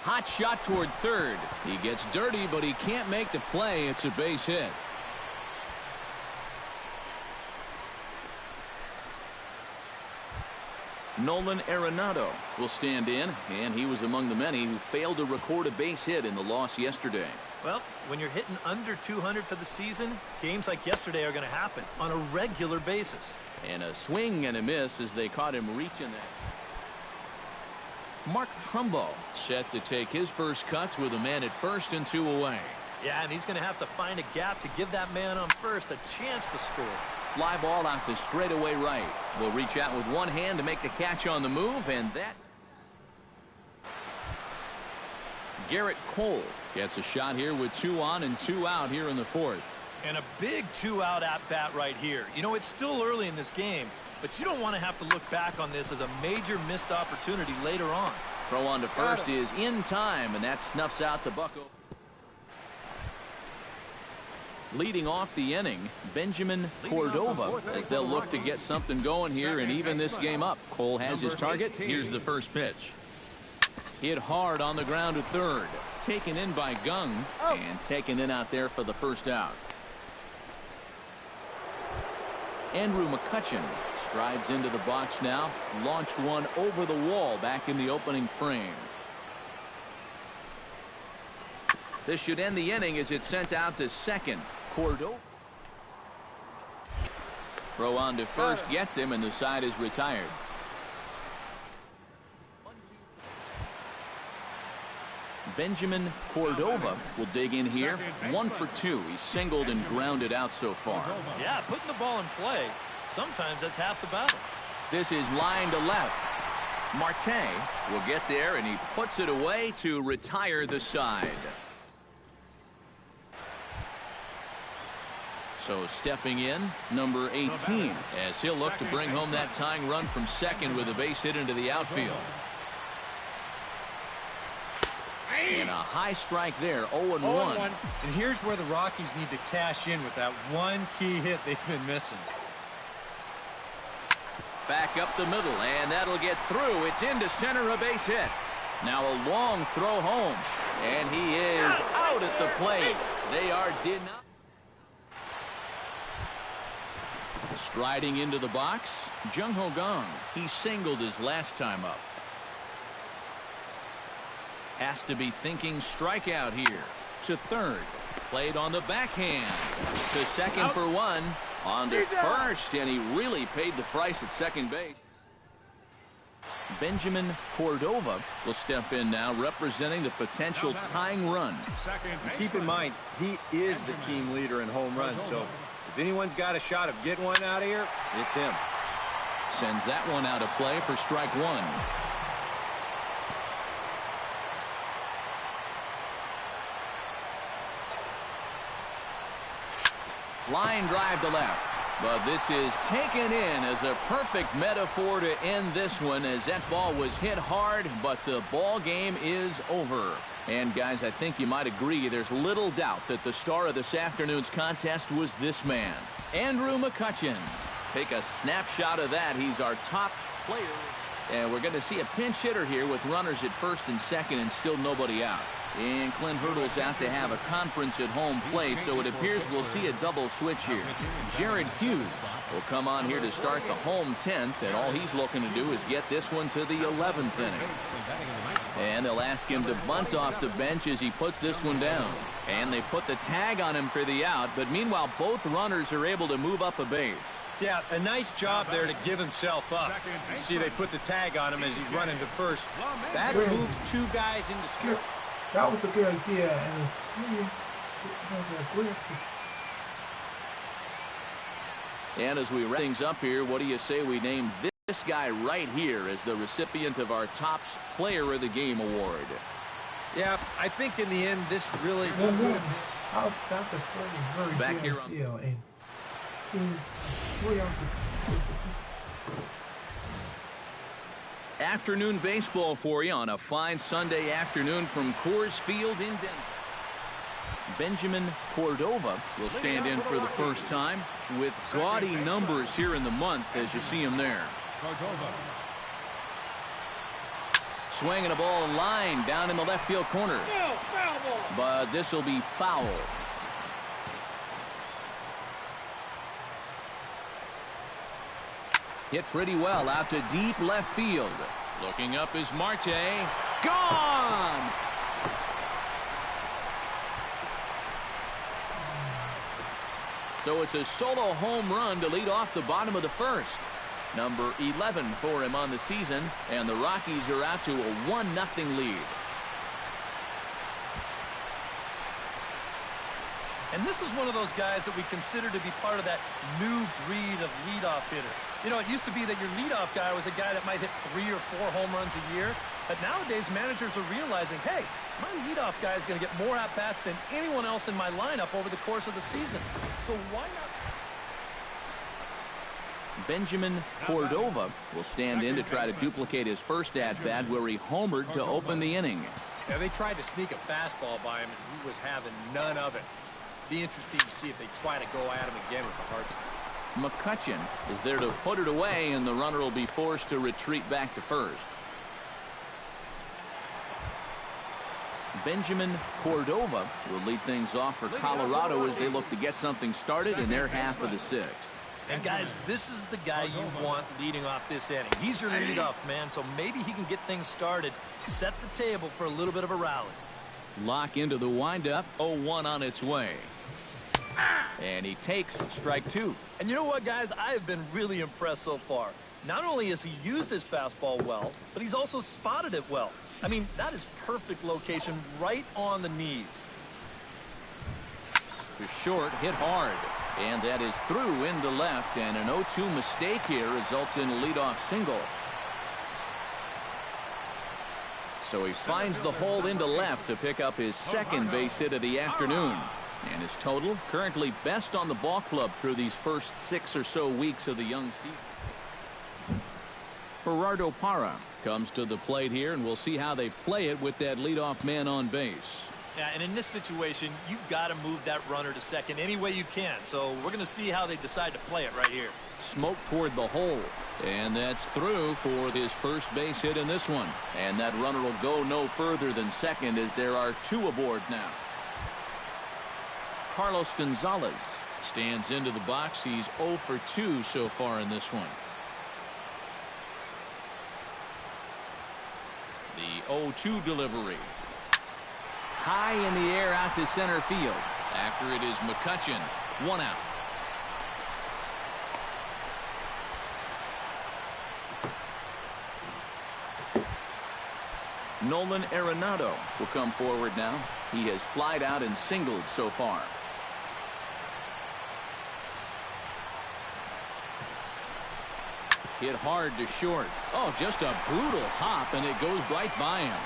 Hot shot toward third. He gets dirty, but he can't make the play. It's a base hit. Nolan Arenado will stand in, and he was among the many who failed to record a base hit in the loss yesterday. Well, when you're hitting under 200 for the season, games like yesterday are going to happen on a regular basis. And a swing and a miss as they caught him reaching that. Mark Trumbo set to take his first cuts with a man at first and 2 away. Yeah, and he's going to have to find a gap to give that man on first a chance to score. Fly ball out to straightaway right. Will reach out with one hand to make the catch on the move, and that. Garrett Cole gets a shot here with 2 on and 2 out here in the fourth. And a big 2-out at-bat right here. You know, it's still early in this game, but you don't want to have to look back on this as a major missed opportunity later on. Throw on to first is in time, and that snuffs out the bucko. Leading off the inning, Benjamin Cordova, as they'll look to get something going here and even this game up. Cole has his target. Here's the first pitch. Hit hard on the ground to third. Taken in by Gung, and taken in out there for the first out. Andrew McCutcheon strides into the box now. Launched one over the wall back in the opening frame. This should end the inning as it's sent out to second. Cordova. Throw on to first gets him, and the side is retired. Benjamin Cordova will dig in here. 1 for 2. He's singled and grounded out so far. Yeah, putting the ball in play, sometimes that's half the battle. This is line to left. Marte will get there, and he puts it away to retire the side. So stepping in, number 18, as he'll look to bring home that tying run from second with a base hit into the outfield. And a high strike there, 0-1. And here's where the Rockies need to cash in with that one key hit they've been missing. Back up the middle, and that'll get through. It's into center, a base hit. Now a long throw home, and he is out at the plate. They are denied. Striding into the box, Jung-Ho Kang. He singled his last time up. Has to be thinking strikeout here. To third. Played on the backhand. To second for 1. On to first, and he really paid the price at second base. Benjamin Cordova will step in now, representing the potential tying run. Keep in mind, he is the team leader in home runs, so if anyone's got a shot of getting one out of here, it's him. Sends that one out of play for strike one. Line drive to left. But this is taken in as a perfect metaphor to end this one, as that ball was hit hard, but the ball game is over. And guys, I think you might agree there's little doubt that the star of this afternoon's contest was this man, Andrew McCutchen. Take a snapshot of that. He's our top player. And we're going to see a pinch hitter here with runners at first and second and still nobody out. And Clint Hurdle's out to have a conference at home plate, so it appears we'll see a double switch here. Jared Hughes will come on here to start the home 10th, and all he's looking to do is get this one to the 11th inning. And they'll ask him to bunt off the bench as he puts this one down. And they put the tag on him for the out, but meanwhile both runners are able to move up a base. Yeah, a nice job there to give himself up. You see they put the tag on him as he's running to first. That moves two guys into score. That was a good idea, and And as we wrap things up here, what do you say we name this guy right here as the recipient of our Tops Player of the Game award? Yeah, I think in the end this really... That's a very Back good here on idea, and afternoon baseball for you on a fine Sunday afternoon from Coors Field in Denver. Benjamin Cordova will stand in for the first time with gaudy numbers here in the month, as you see him there. Swinging a ball line down in the left field corner. But this will be foul. Hit pretty well out to deep left field. Looking up is Marte. Gone! So it's a solo home run to lead off the bottom of the first. Number 11 for him on the season, and the Rockies are out to a 1-0 lead. And this is one of those guys that we consider to be part of that new breed of leadoff hitter. You know, it used to be that your leadoff guy was a guy that might hit 3 or 4 home runs a year. But nowadays, managers are realizing, hey, my leadoff guy is going to get more at-bats than anyone else in my lineup over the course of the season. So why not? Benjamin Cordova will stand in to try to duplicate his first at-bat where he homered to open the inning. Yeah, they tried to sneak a fastball by him, and he was having none of it. Be interesting to see if they try to go at him again with the hearts. McCutchen is there to put it away, and the runner will be forced to retreat back to first. Benjamin Cordova will lead things off for Colorado as they look to get something started in their half of the sixth. And guys, this is the guy you want leading off this inning. He's your leadoff man, so maybe he can get things started, set the table for a little bit of a rally. Lock into the windup, 0-1 on its way. And he takes strike two. And you know what, guys? I have been really impressed so far. Not only has he used his fastball well, but he's also spotted it well. I mean, that is perfect location right on the knees. To short, hit hard. And that is through into left, and an 0-2 mistake here results in a leadoff single. So he finds the hole into left to pick up his second base hit of the afternoon. And his total currently best on the ball club through these first 6 or so weeks of the young season. Gerardo Parra comes to the plate here, and we'll see how they play it with that leadoff man on base. Yeah, and in this situation, you've got to move that runner to second any way you can. So we're going to see how they decide to play it right here. Smoke toward the hole. And that's through for his first base hit in this one. And that runner will go no further than second as there are 2 aboard now. Carlos Gonzalez stands into the box. He's 0 for 2 so far in this one. The 0-2 delivery. High in the air out to center field. After it is McCutchen. 1 out. Nolan Arenado will come forward now. He has flied out and singled so far. Hit hard to short. Oh, just a brutal hop, and it goes right by him.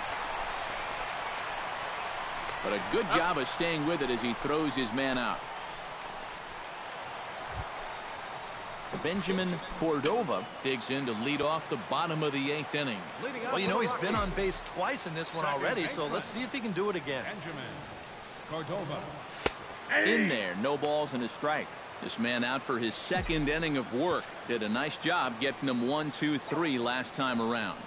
But a good job of staying with it as he throws his man out. Benjamin Cordova digs in to lead off the bottom of the 8th inning. Well, you know, he's been on base twice in this one already, so let's see if he can do it again. Benjamin Cordova. In there, no balls and a strike. This man out for his 2nd inning of work. Did a nice job getting him 1, 2, 3 last time around.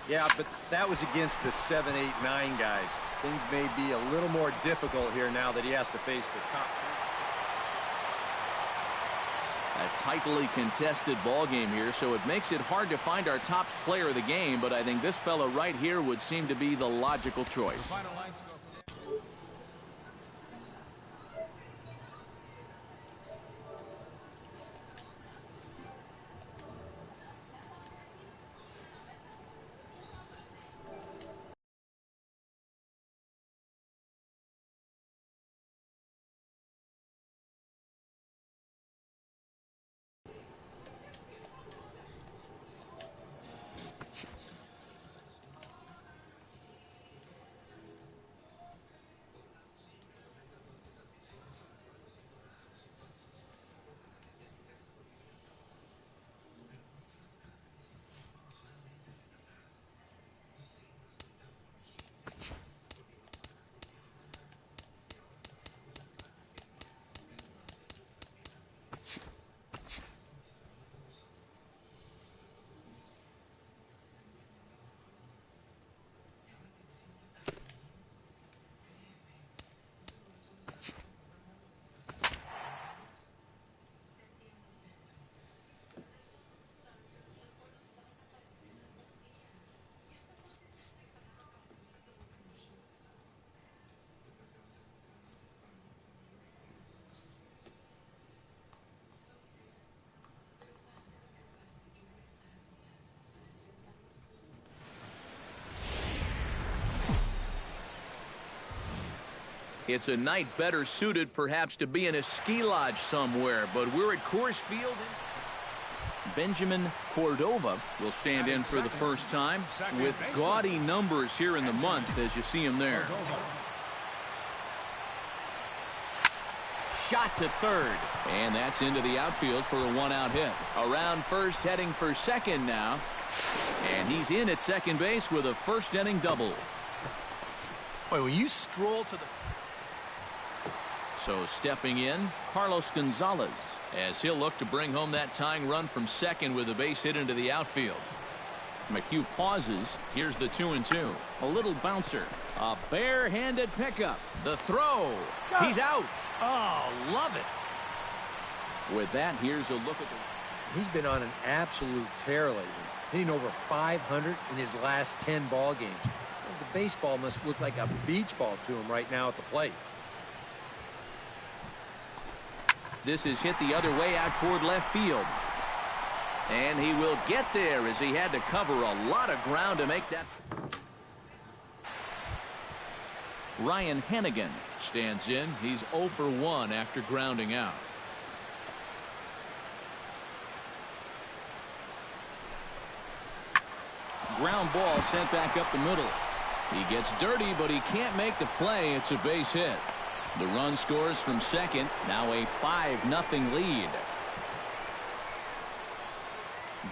Yeah, but that was against the 7, 8, 9 guys. Things may be a little more difficult here now that he has to face the top. A tightly contested ball game here, so it makes it hard to find our top player of the game, but I think this fella right here would seem to be the logical choice. Final line score. It's a night better suited perhaps to be in a ski lodge somewhere, but we're at Coors Field. Benjamin Cordova will stand in for the first time with gaudy numbers here in the month as you see him there. Shot to third, and that's into the outfield for a 1-out hit. Around first, heading for second now, and he's in at second base with a first-inning double. Boy, when you stroll to the... So stepping in, Carlos Gonzalez, as he'll look to bring home that tying run from second with a base hit into the outfield. McHugh pauses. Here's the 2-2. A little bouncer. A bare-handed pickup. The throw. He's out. Oh, love it. With that, here's a look at the... He's been on an absolute tear lately, hitting over 500 in his last 10 ball games. The baseball must look like a beach ball to him right now at the plate. This is hit the other way out toward left field. And he will get there as he had to cover a lot of ground to make that. Ryan Hennigan stands in. He's 0 for 1 after grounding out. Ground ball sent back up the middle. He gets dirty, but he can't make the play. It's a base hit. The run scores from second. Now a 5-0 lead.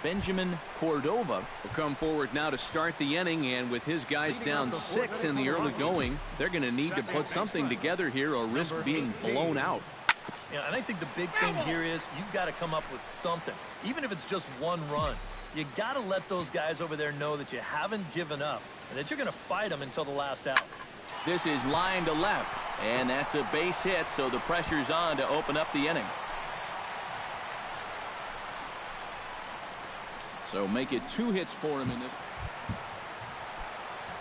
Benjamin Cordova will come forward now to start the inning, and with his guys down 6 in the early going, they're going to need to put something together here or risk being blown out. Yeah, and I think the big thing here is you've got to come up with something, even if it's just one run. You got to let those guys over there know that you haven't given up and that you're going to fight them until the last out. This is line to left, and that's a base hit, so the pressure's on to open up the inning. So make it 2 hits for him in this.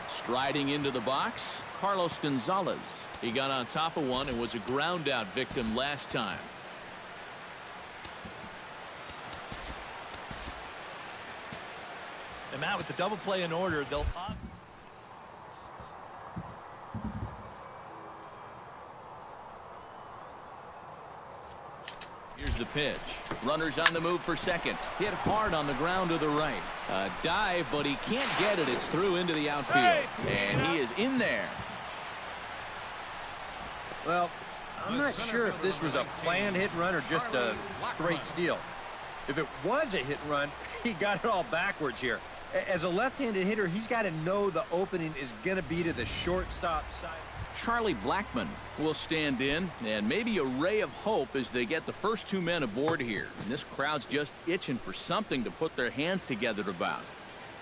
Striding into the box, Carlos Gonzalez. He got on top of one and was a ground out victim last time. And Matt, with the double play in order, they'll... pitch. Runners on the move for second. Hit hard on the ground to the right. A dive, but he can't get it. It's through into the outfield. And he is in there. Well, I'm not sure if this was a planned hit and run or just a straight steal. If it was a hit and run, he got it all backwards here. As a left-handed hitter, he's got to know the opening is going to be to the shortstop side. Charlie Blackmon will stand in, and maybe a ray of hope as they get the first two men aboard here. And this crowd's just itching for something to put their hands together about.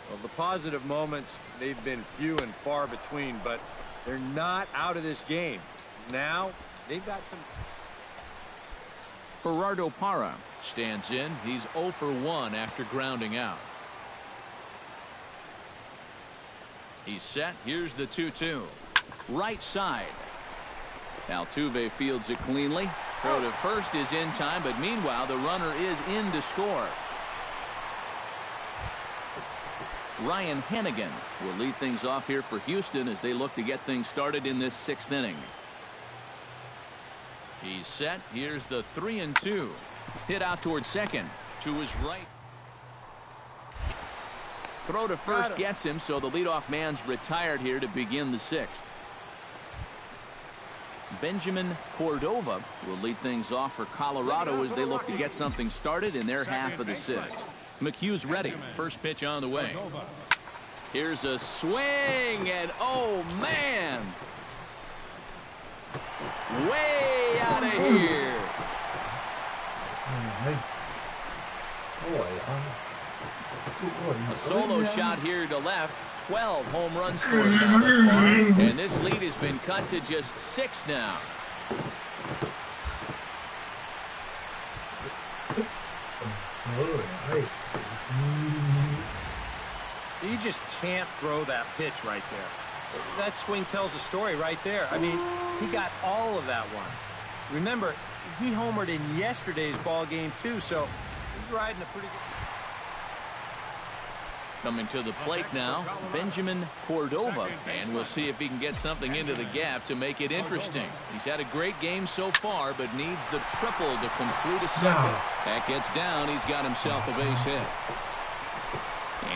Well, the positive moments, they've been few and far between, but they're not out of this game. Now, they've got some... Gerardo Parra stands in. He's 0 for 1 after grounding out. He's set. Here's the 2-2. Right side. Altuve fields it cleanly. Throw to first is in time, but meanwhile the runner is in to score. Ryan Hennigan will lead things off here for Houston as they look to get things started in this 6th inning. He's set. Here's the 3-2. Hit out towards second. To his right. Throw to first gets him, so the leadoff man's retired here to begin the 6th. Benjamin Cordova will lead things off for Colorado as they look to get something started in their half of the 6th. McHugh's ready. First pitch on the way. Here's a swing, and oh man! Way out of here. A solo shot here to left. 12 home runs for him now thus far. And this lead has been cut to just 6 now. You just can't throw that pitch right there. That swing tells a story right there. I mean, he got all of that one. Remember, he homered in yesterday's ball game too, so he's riding a pretty good... Coming to the plate now, Benjamin Cordova, and we'll see if he can get something into the gap to make it interesting. He's had a great game so far, but needs the triple to complete a second. That gets down. He's got himself a base hit.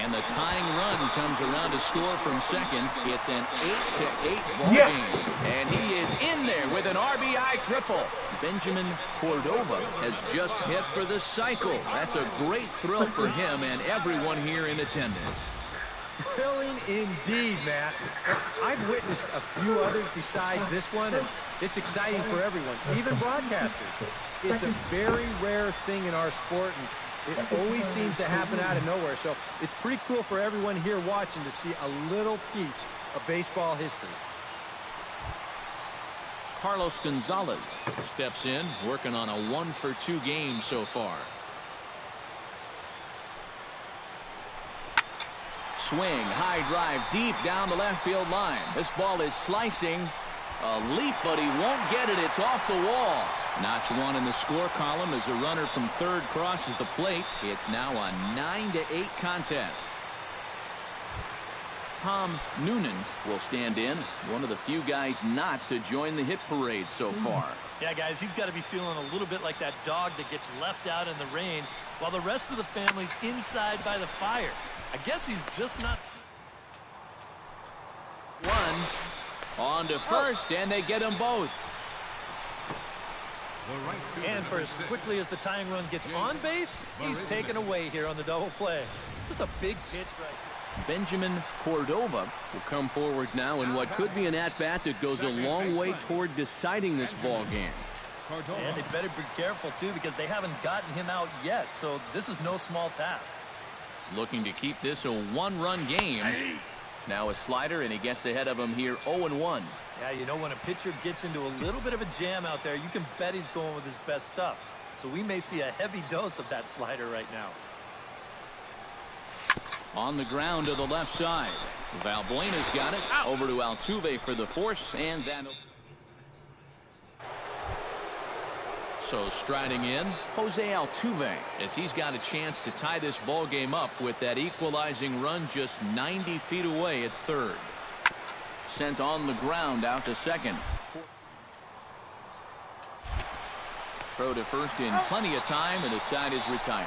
And the tying run comes around to score from second. It's an 8-8 ball game. And he is in there with an RBI triple. Benjamin Cordova has just hit for the cycle. That's a great thrill for him and everyone here in attendance. Thrilling indeed, Matt. I've witnessed a few others besides this one, and it's exciting for everyone, even broadcasters. It's a very rare thing in our sport, and it always seems to happen out of nowhere. So it's pretty cool for everyone here watching to see a little piece of baseball history. Carlos Gonzalez steps in, working on a 1-for-2 game so far. Swing, high drive, deep down the left field line. This ball is slicing. A leap, but he won't get it. It's off the wall. Notch one in the score column as a runner from third crosses the plate. It's now a 9-8 contest. Tom Noonan will stand in, one of the few guys not to join the hit parade so far. Yeah, guys, he's got to be feeling a little bit like that dog that gets left out in the rain while the rest of the family's inside by the fire. I guess he's just not... One on to first, and they get them both. And for as quickly as the tying run gets on base, he's taken away here on the double play. Just a big pitch right here. Benjamin Cordova will come forward now in what could be an at-bat that goes a long way toward deciding this ball game. And they better be careful, too, because they haven't gotten him out yet, so this is no small task. Looking to keep this a one-run game. Now a slider, and he gets ahead of him here 0-1. Yeah, you know, when a pitcher gets into a little bit of a jam out there, you can bet he's going with his best stuff. So we may see a heavy dose of that slider right now. On the ground to the left side. Valbuena's got it. Over to Altuve for the force, and that... So striding in, Jose Altuve, as he's got a chance to tie this ball game up with that equalizing run just 90 feet away at third. Sent on the ground out to second. Throw to first in plenty of time, and the side is retired.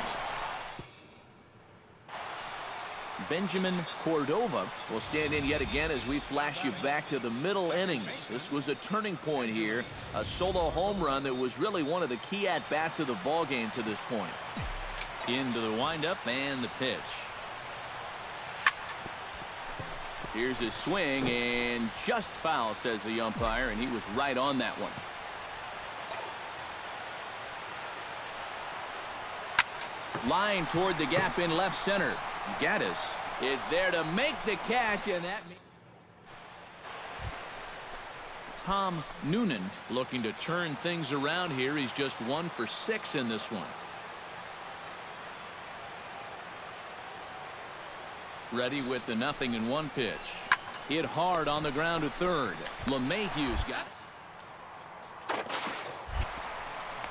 Benjamin Cordova will stand in yet again as we flash you back to the middle innings. This was a turning point here, a solo home run that was really one of the key at-bats of the ball game to this point. Into the windup and the pitch. Here's a swing, and just foul, says the umpire, and he was right on that one. Line toward the gap in left center. Gaddis is there to make the catch, and that means Tom Noonan looking to turn things around here. He's just 1 for 6 in this one. Ready with the 0-1 pitch. Hit hard on the ground to third. LeMahieu's got it.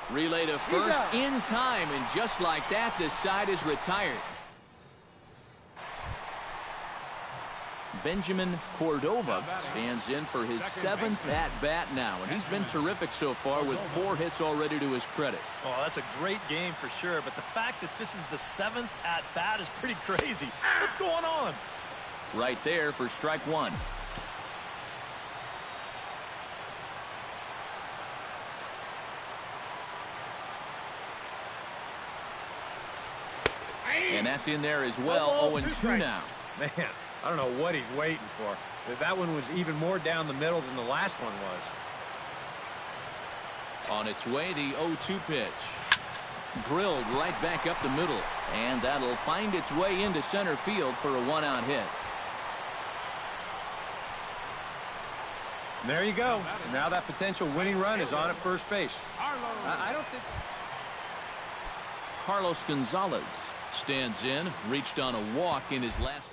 Relay to first in time, and just like that, this side is retired. Benjamin Cordova stands in for his 7th at-bat now, and he's been terrific so far with 4 hits already to his credit. Oh, that's a great game for sure, but the fact that this is the 7th at-bat is pretty crazy. What's going on? Right there for strike 1. And that's in there as well. 0-2 now. Man, I don't know what he's waiting for. That one was even more down the middle than the last one was. On its way, the 0-2 pitch. Drilled right back up the middle. And that'll find its way into center field for a 1-out hit. And there you go. And now that potential winning run is on at first base. I don't think... Carlos Gonzalez stands in, reached on a walk in his last.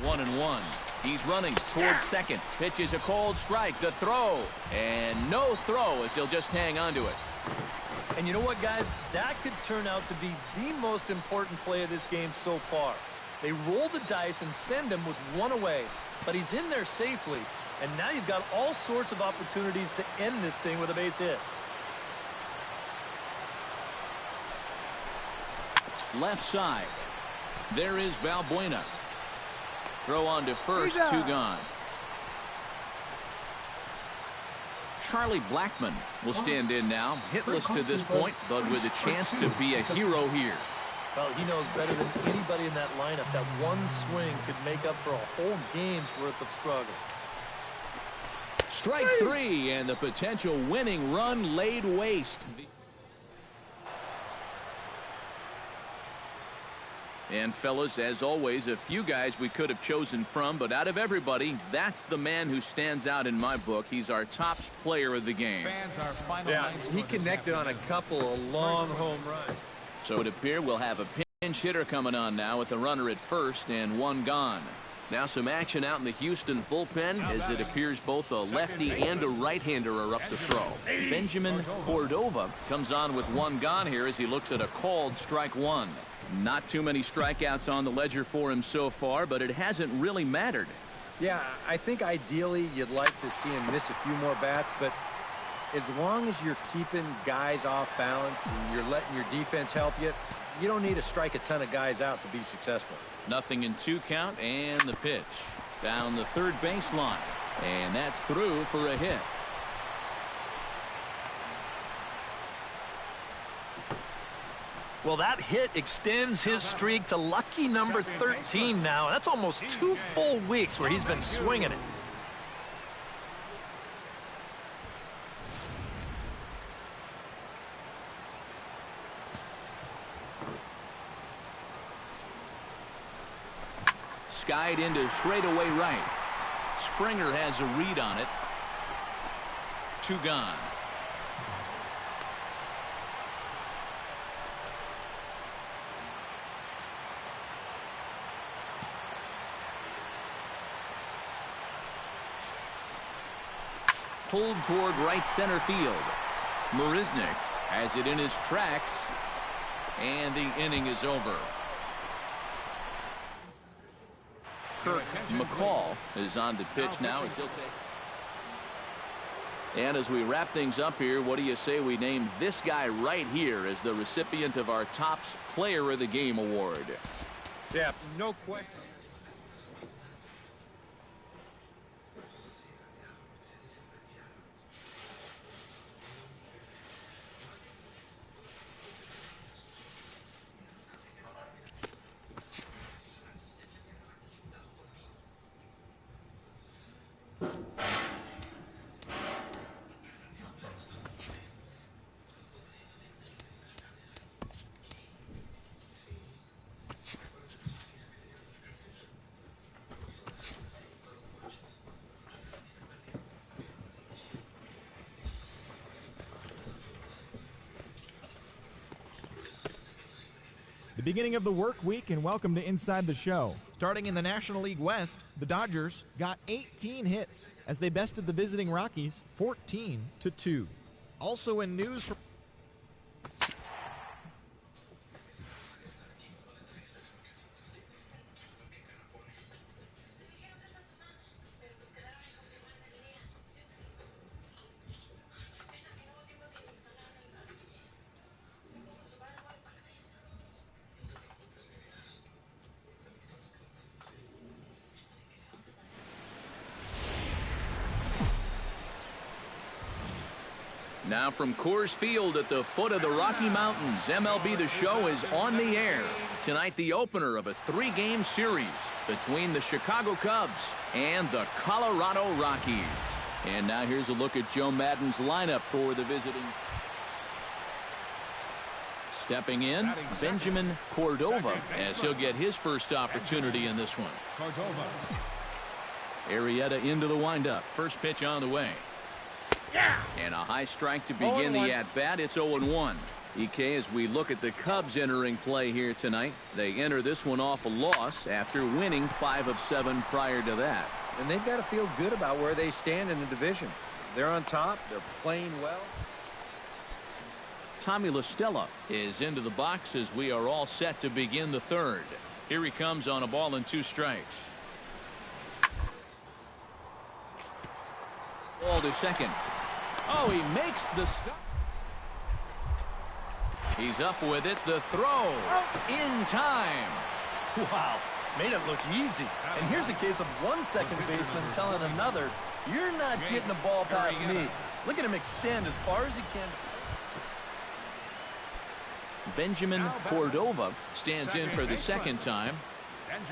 One and one. He's running towards second. Pitch is a cold strike. The throw. And no throw, as he'll just hang on to it. And you know what, guys? That could turn out to be the most important play of this game so far. They roll the dice and send him with 1 away, but he's in there safely, and now you've got all sorts of opportunities to end this thing with a base hit. Left side. There is Valbuena. Throw on to first, 2 gone. Charlie Blackmon will stand in now, hitless to this point, but with a chance to be a hero here. Well, he knows better than anybody in that lineup that one swing could make up for a whole game's worth of struggles. Strike 3, and the potential winning run laid waste. And fellas, as always, a few guys we could have chosen from, but out of everybody, that's the man who stands out in my book. He's our top player of the game. Yeah, he connected on a couple of long home runs. So it appears we'll have a pinch hitter coming on now with a runner at first and 1 gone. Now some action out in the Houston bullpen, as it appears both a lefty and a right-hander are up to throw. Benjamin Cordova comes on with 1 gone here as he looks at a called strike 1. Not too many strikeouts on the ledger for him so far, but it hasn't really mattered. Yeah, I think ideally you'd like to see him miss a few more bats, but as long as you're keeping guys off balance and you're letting your defense help you, you don't need to strike a ton of guys out to be successful. 0-2 count, and the pitch. Down the third baseline. And that's through for a hit. Well, that hit extends his streak to lucky number 13 now. That's almost 2 full weeks where he's been swinging it. Skied into straightaway right. Springer has a read on it. 2 gone. Pulled toward right center field. Marisnick has it in his tracks, and the inning is over. Kirk McCall is on the pitch now. As he'll take. And as we wrap things up here, what do you say we name this guy right here as the recipient of our Topps Player of the Game award? Yeah, no question. The beginning of the work week, and welcome to Inside the Show. Starting in the National League West, the Dodgers got 18 hits as they bested the visiting Rockies 14-2. Also in news from Now from Coors Field at the foot of the Rocky Mountains, MLB The Show is on the air. Tonight, the opener of a 3-game series between the Chicago Cubs and the Colorado Rockies. And now here's a look at Joe Maddon's lineup for the visiting. Stepping in, Benjamin Cordova, as he'll get his first opportunity in this one. Cordova. Arrieta into the windup. First pitch on the way. And a high strike to begin the at-bat. It's 0-1. EK, as we look at the Cubs entering play here tonight, they enter this one off a loss after winning 5 of 7 prior to that. And they've got to feel good about where they stand in the division. They're on top. They're playing well. Tommy La Stella is into the box as we are all set to begin the third. Here he comes on a ball and 2 strikes. Ball to second. Oh, he makes the stop. He's up with it. The throw in time. Wow, made it look easy. And here's a case of one second baseman telling another, you're not getting the ball past me. Look at him extend as far as he can. Benjamin Cordova stands in for the second time.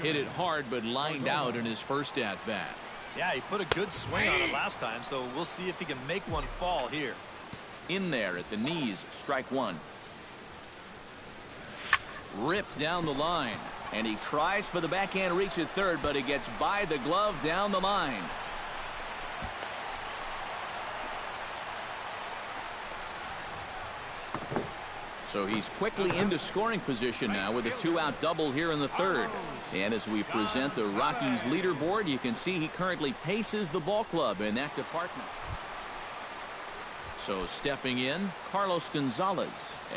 Hit it hard but lined out in his first at-bat. Yeah, he put a good swing on it last time, so we'll see if he can make one fall here. In there at the knees, strike 1. Ripped down the line, and he tries for the backhand reach at third, but he gets by the glove down the line. So he's quickly into scoring position now with a 2-out double here in the third. And as we present the Rockies leaderboard, you can see he currently paces the ball club in that department. So stepping in, Carlos Gonzalez,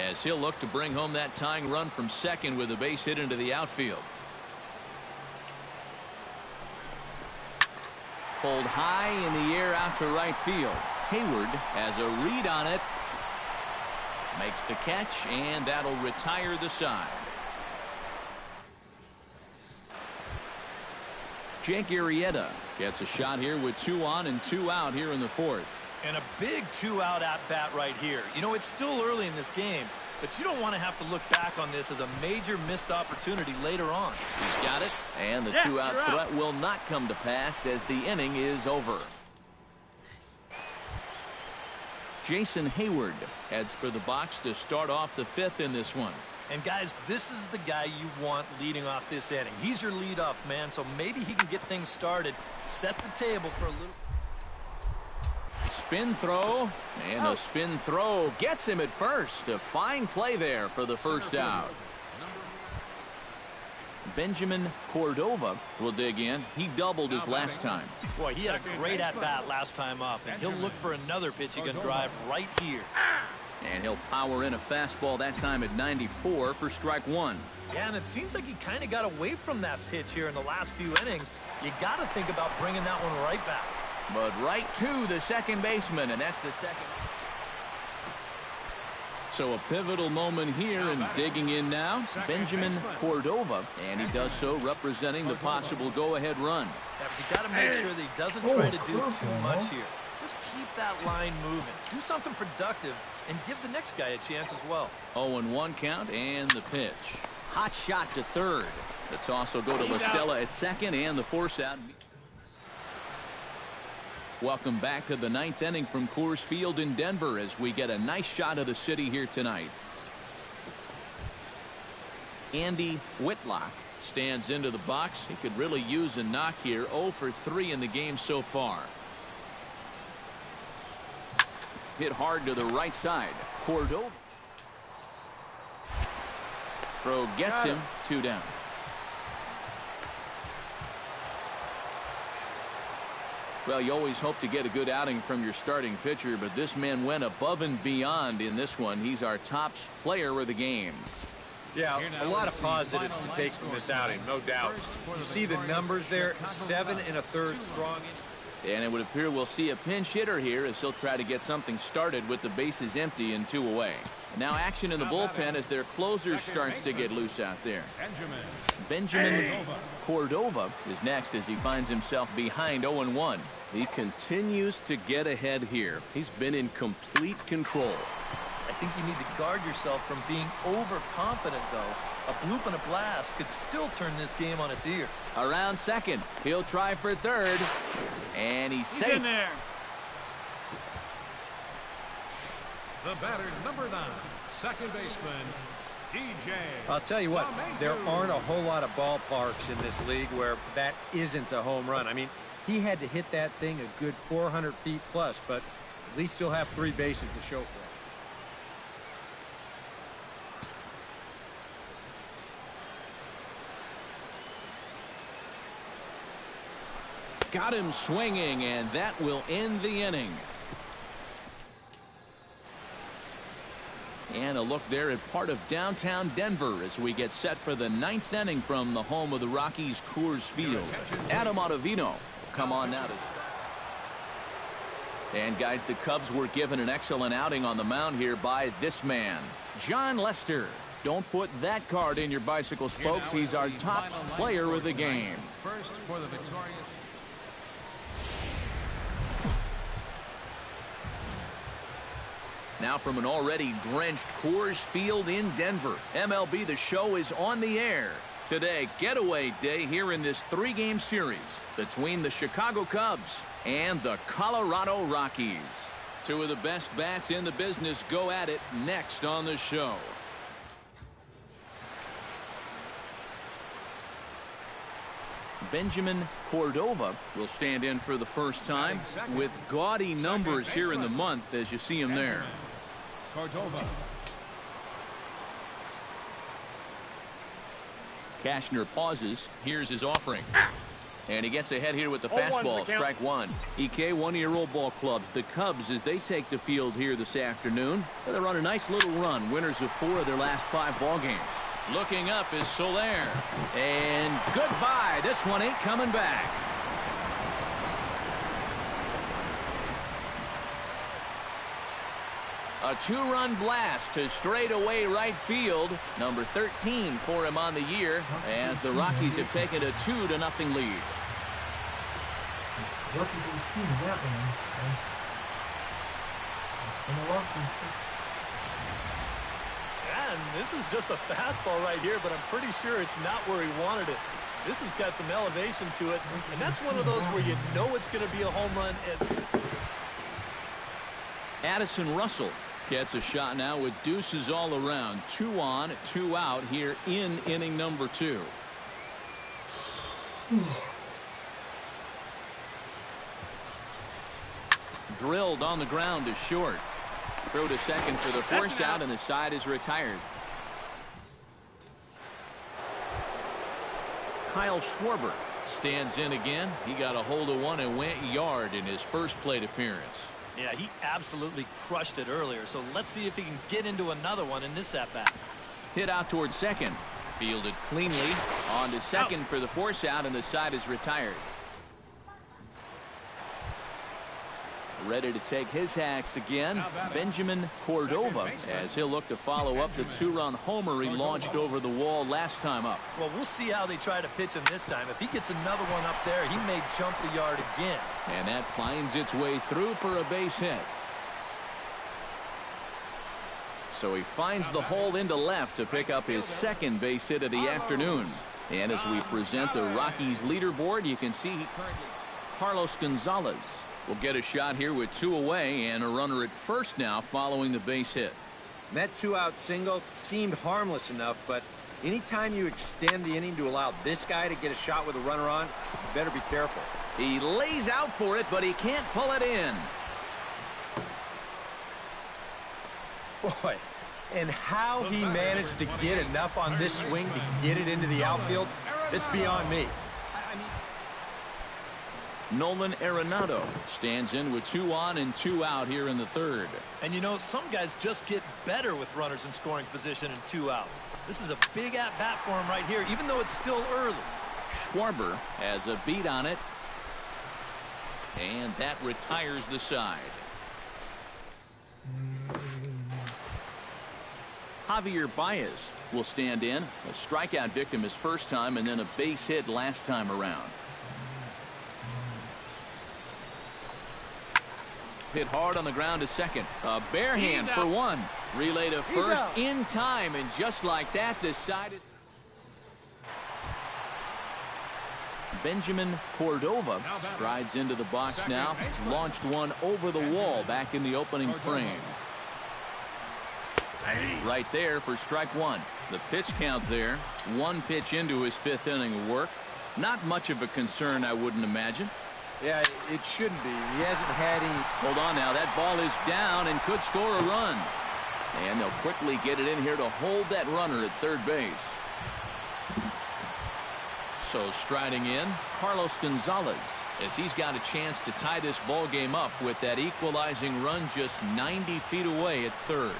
as he'll look to bring home that tying run from second with a base hit into the outfield. Pulled high in the air out to right field. Hayward has a read on it. Makes the catch, and that'll retire the side. Jake Arrieta gets a shot here with 2 on and 2 out here in the fourth. And a big 2-out at-bat right here. You know, it's still early in this game, but you don't want to have to look back on this as a major missed opportunity later on. He's got it, and the 2-out threat will not come to pass as the inning is over. Jason Hayward heads for the box to start off the 5th in this one. And guys, this is the guy you want leading off this inning. He's your leadoff man, so maybe he can get things started, set the table for a little. Spin throw, and a spin throw gets him at first. A fine play there for the first out. Benjamin Cordova will dig in. He doubled his last time. Boy, he had a great at-bat last time up, and he'll look for another pitch he can drive right here. And he'll power in a fastball that time at 94 for strike 1. Yeah, and it seems like he kind of got away from that pitch here in the last few innings. You got to think about bringing that one right back. But right to the second baseman, and that's the second. So a pivotal moment here, and digging in now, Benjamin Cordova, and he does so representing the possible go-ahead run. Yeah, but you got to make sure that he doesn't try to do too much here. Just keep that line moving. Do something productive, and give the next guy a chance as well. 0-1 count, and the pitch. Hot shot to third. The toss will go to La Stella at second, and the force out. Welcome back to the ninth inning from Coors Field in Denver as we get a nice shot of the city here tonight. Andy Whitlock stands into the box. He could really use a knock here. 0 for 3 in the game so far. Hit hard to the right side. Cordova. Throw gets him. 2 down. Well, you always hope to get a good outing from your starting pitcher, but this man went above and beyond in this one. He's our top player of the game. Yeah, a lot of positives to take from this outing, no doubt. You see the numbers there, 7 1/3 strong. And it would appear we'll see a pinch hitter here as he'll try to get something started with the bases empty and 2 away. And now action in the bullpen as their closer starts to get loose out there. Benjamin Cordova is next as he finds himself behind 0-1. He continues to get ahead here. He's been in complete control. I think you need to guard yourself from being overconfident, though. A bloop and a blast could still turn this game on its ear. Around second. He'll try for third. And he's safe. In there. The batter, number 9, second baseman, DJ. I'll tell you what, there aren't a whole lot of ballparks in this league where that isn't a home run. I mean, he had to hit that thing a good 400 feet plus, but at least he'll have 3 bases to show for it. Got him swinging, and that will end the inning. And a look there at part of downtown Denver as we get set for the 9th inning from the home of the Rockies, Coors Field. Adam Ottavino will come on now to start. And guys, the Cubs were given an excellent outing on the mound here by this man, John Lester. Don't put that card in your bicycle spokes. He's our top player of the game. First for the victorious. Now from an already drenched Coors Field in Denver, MLB The Show is on the air. Today, getaway day here in this 3-game series between the Chicago Cubs and the Colorado Rockies. 2 of the best bats in the business go at it next on the show. Benjamin Cordova will stand in for the first time with gaudy numbers here in the month as you see him there. Cordova. Cashner pauses. Here's his offering. And he gets ahead here with the fastball. Strike 1. EK 1-year-old ball clubs. The Cubs, as they take the field here this afternoon, they're on a nice little run. Winners of 4 of their last 5 ball games. Looking up is Soler. And goodbye. This one ain't coming back. A 2-run blast to straightaway right field. Number 13 for him on the year as the Rockies have taken a 2-0 lead. And this is just a fastball right here, but I'm pretty sure it's not where he wanted it. This has got some elevation to it, and that's one of those where you know it's going to be a home run. Addison Russell gets a shot now with deuces all around. 2 on, 2 out here in inning number 2. Drilled on the ground to short. Throw to second for the force out, and the side is retired. Kyle Schwarber stands in again. He got a hold of one and went yard in his first plate appearance. Yeah, he absolutely crushed it earlier, so let's see if he can get into another one in this at-bat. Hit out towards second. Fielded cleanly. On to second for the force out, and the side is retired. Ready to take his hacks again, Benjamin Cordova, as he'll look to follow up the two-run homer he launched over the wall last time up. Well, we'll see how they try to pitch him this time. If he gets another one up there, he may jump the yard again. And that finds its way through for a base hit. So he finds the hole into left to pick up his second base hit of the afternoon. And as we present the Rockies leaderboard, you can see Carlos Gonzalez will get a shot here with 2 away and a runner at first now following the base hit. That 2-out single seemed harmless enough, but anytime you extend the inning to allow this guy to get a shot with a runner on, you better be careful. He lays out for it, but he can't pull it in. Boy, and how he managed to get enough on this swing to get it into the outfield, it's beyond me. Nolan Arenado stands in with 2 on and 2 out here in the third. And you know, some guys just get better with runners in scoring position and 2 outs. This is a big at-bat for him right here, even though it's still early. Schwarber has a beat on it. And that retires the side. Javier Baez will stand in. A strikeout victim his first time and then a base hit last time around. Hit hard on the ground to second. A bare hand for one. Relay to first in time, and just like that, this side is... Benjamin Cordova strides into the box now. Launched one over the wall back in the opening frame. Right there for strike one. The pitch count there. 1 pitch into his 5th inning of work. Not much of a concern, I wouldn't imagine. Yeah, it shouldn't be. He hasn't had any... Hold on now. That ball is down and could score a run. And they'll quickly get it in here to hold that runner at third base. So striding in, Carlos Gonzalez, as he's got a chance to tie this ball game up with that equalizing run just 90 feet away at third.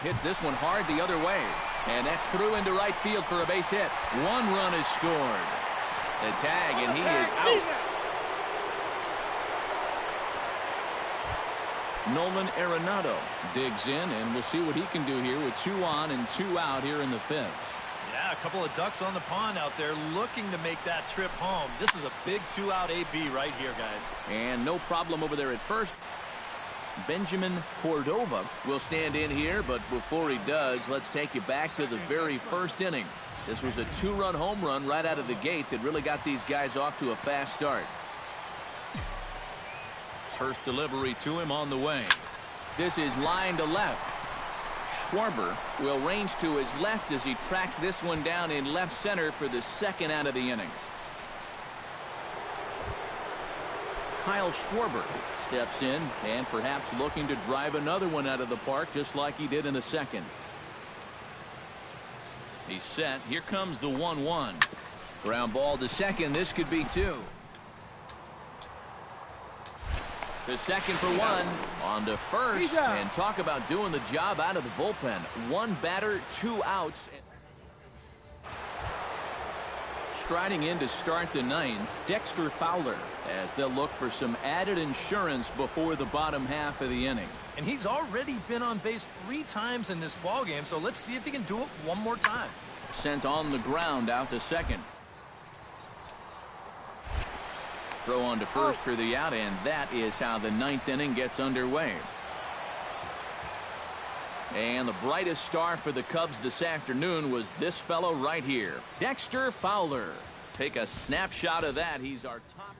Hits this one hard the other way. And that's through into right field for a base hit. 1 run is scored. The tag, and he is out. Nolan Arenado digs in, and we'll see what he can do here with 2 on and 2 out here in the 5th. Yeah, a couple of ducks on the pond out there looking to make that trip home. This is a big 2-out AB right here, guys. And no problem over there at first. Benjamin Cordova will stand in here, but before he does, let's take you back to the very first inning. This was a 2-run home run right out of the gate that really got these guys off to a fast start. First delivery to him on the way. This is line to left. Schwarber will range to his left as he tracks this one down in left center for the 2nd out of the inning. Kyle Schwarber steps in and perhaps looking to drive another one out of the park just like he did in the 2nd. He's set. Here comes the 1-1. Ground ball to second. This could be 2. To second for 1. On to first. And talk about doing the job out of the bullpen. 1 batter, 2 outs. Striding in to start the 9th, Dexter Fowler, as they'll look for some added insurance before the bottom half of the inning. And he's already been on base 3 times in this ballgame, so let's see if he can do it one more time. Sent on the ground out to second. Throw on to first for the out, and that is how the 9th inning gets underway. And the brightest star for the Cubs this afternoon was this fellow right here, Dexter Fowler. Take a snapshot of that. He's our top.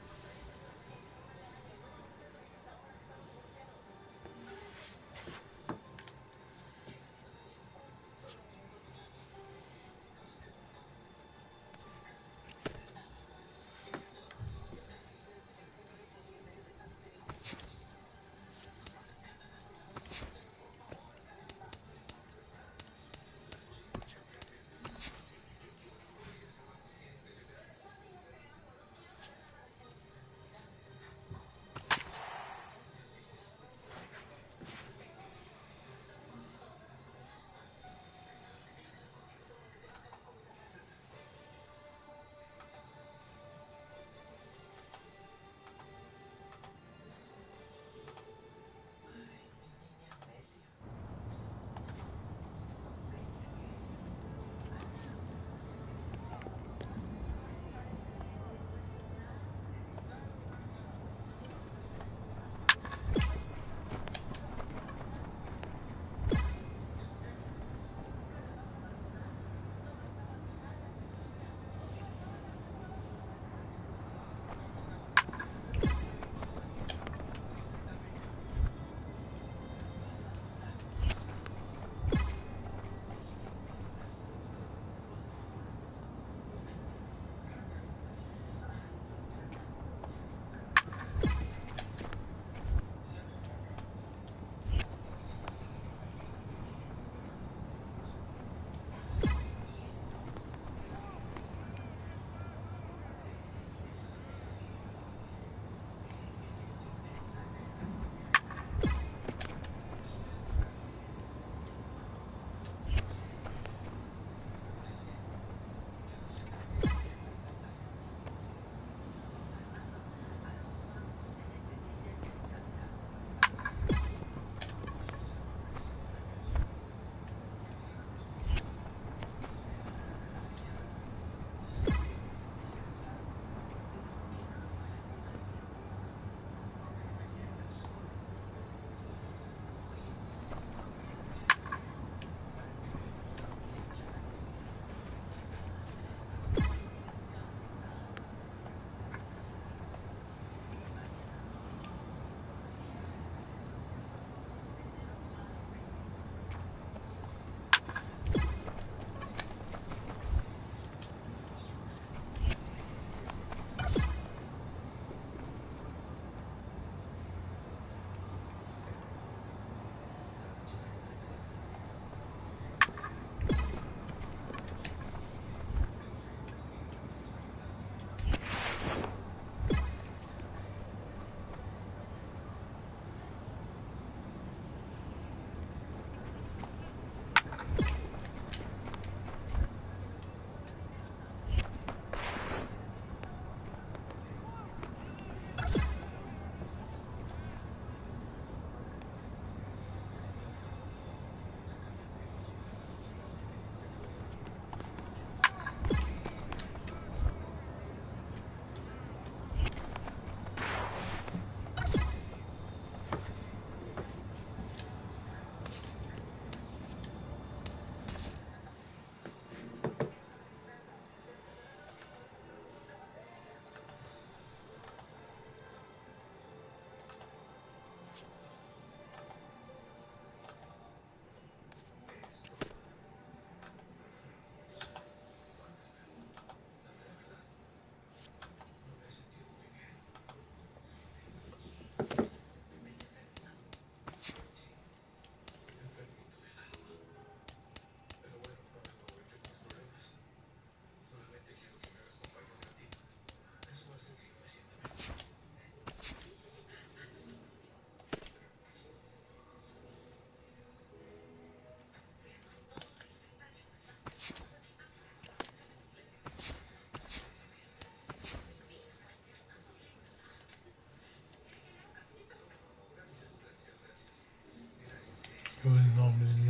There was no many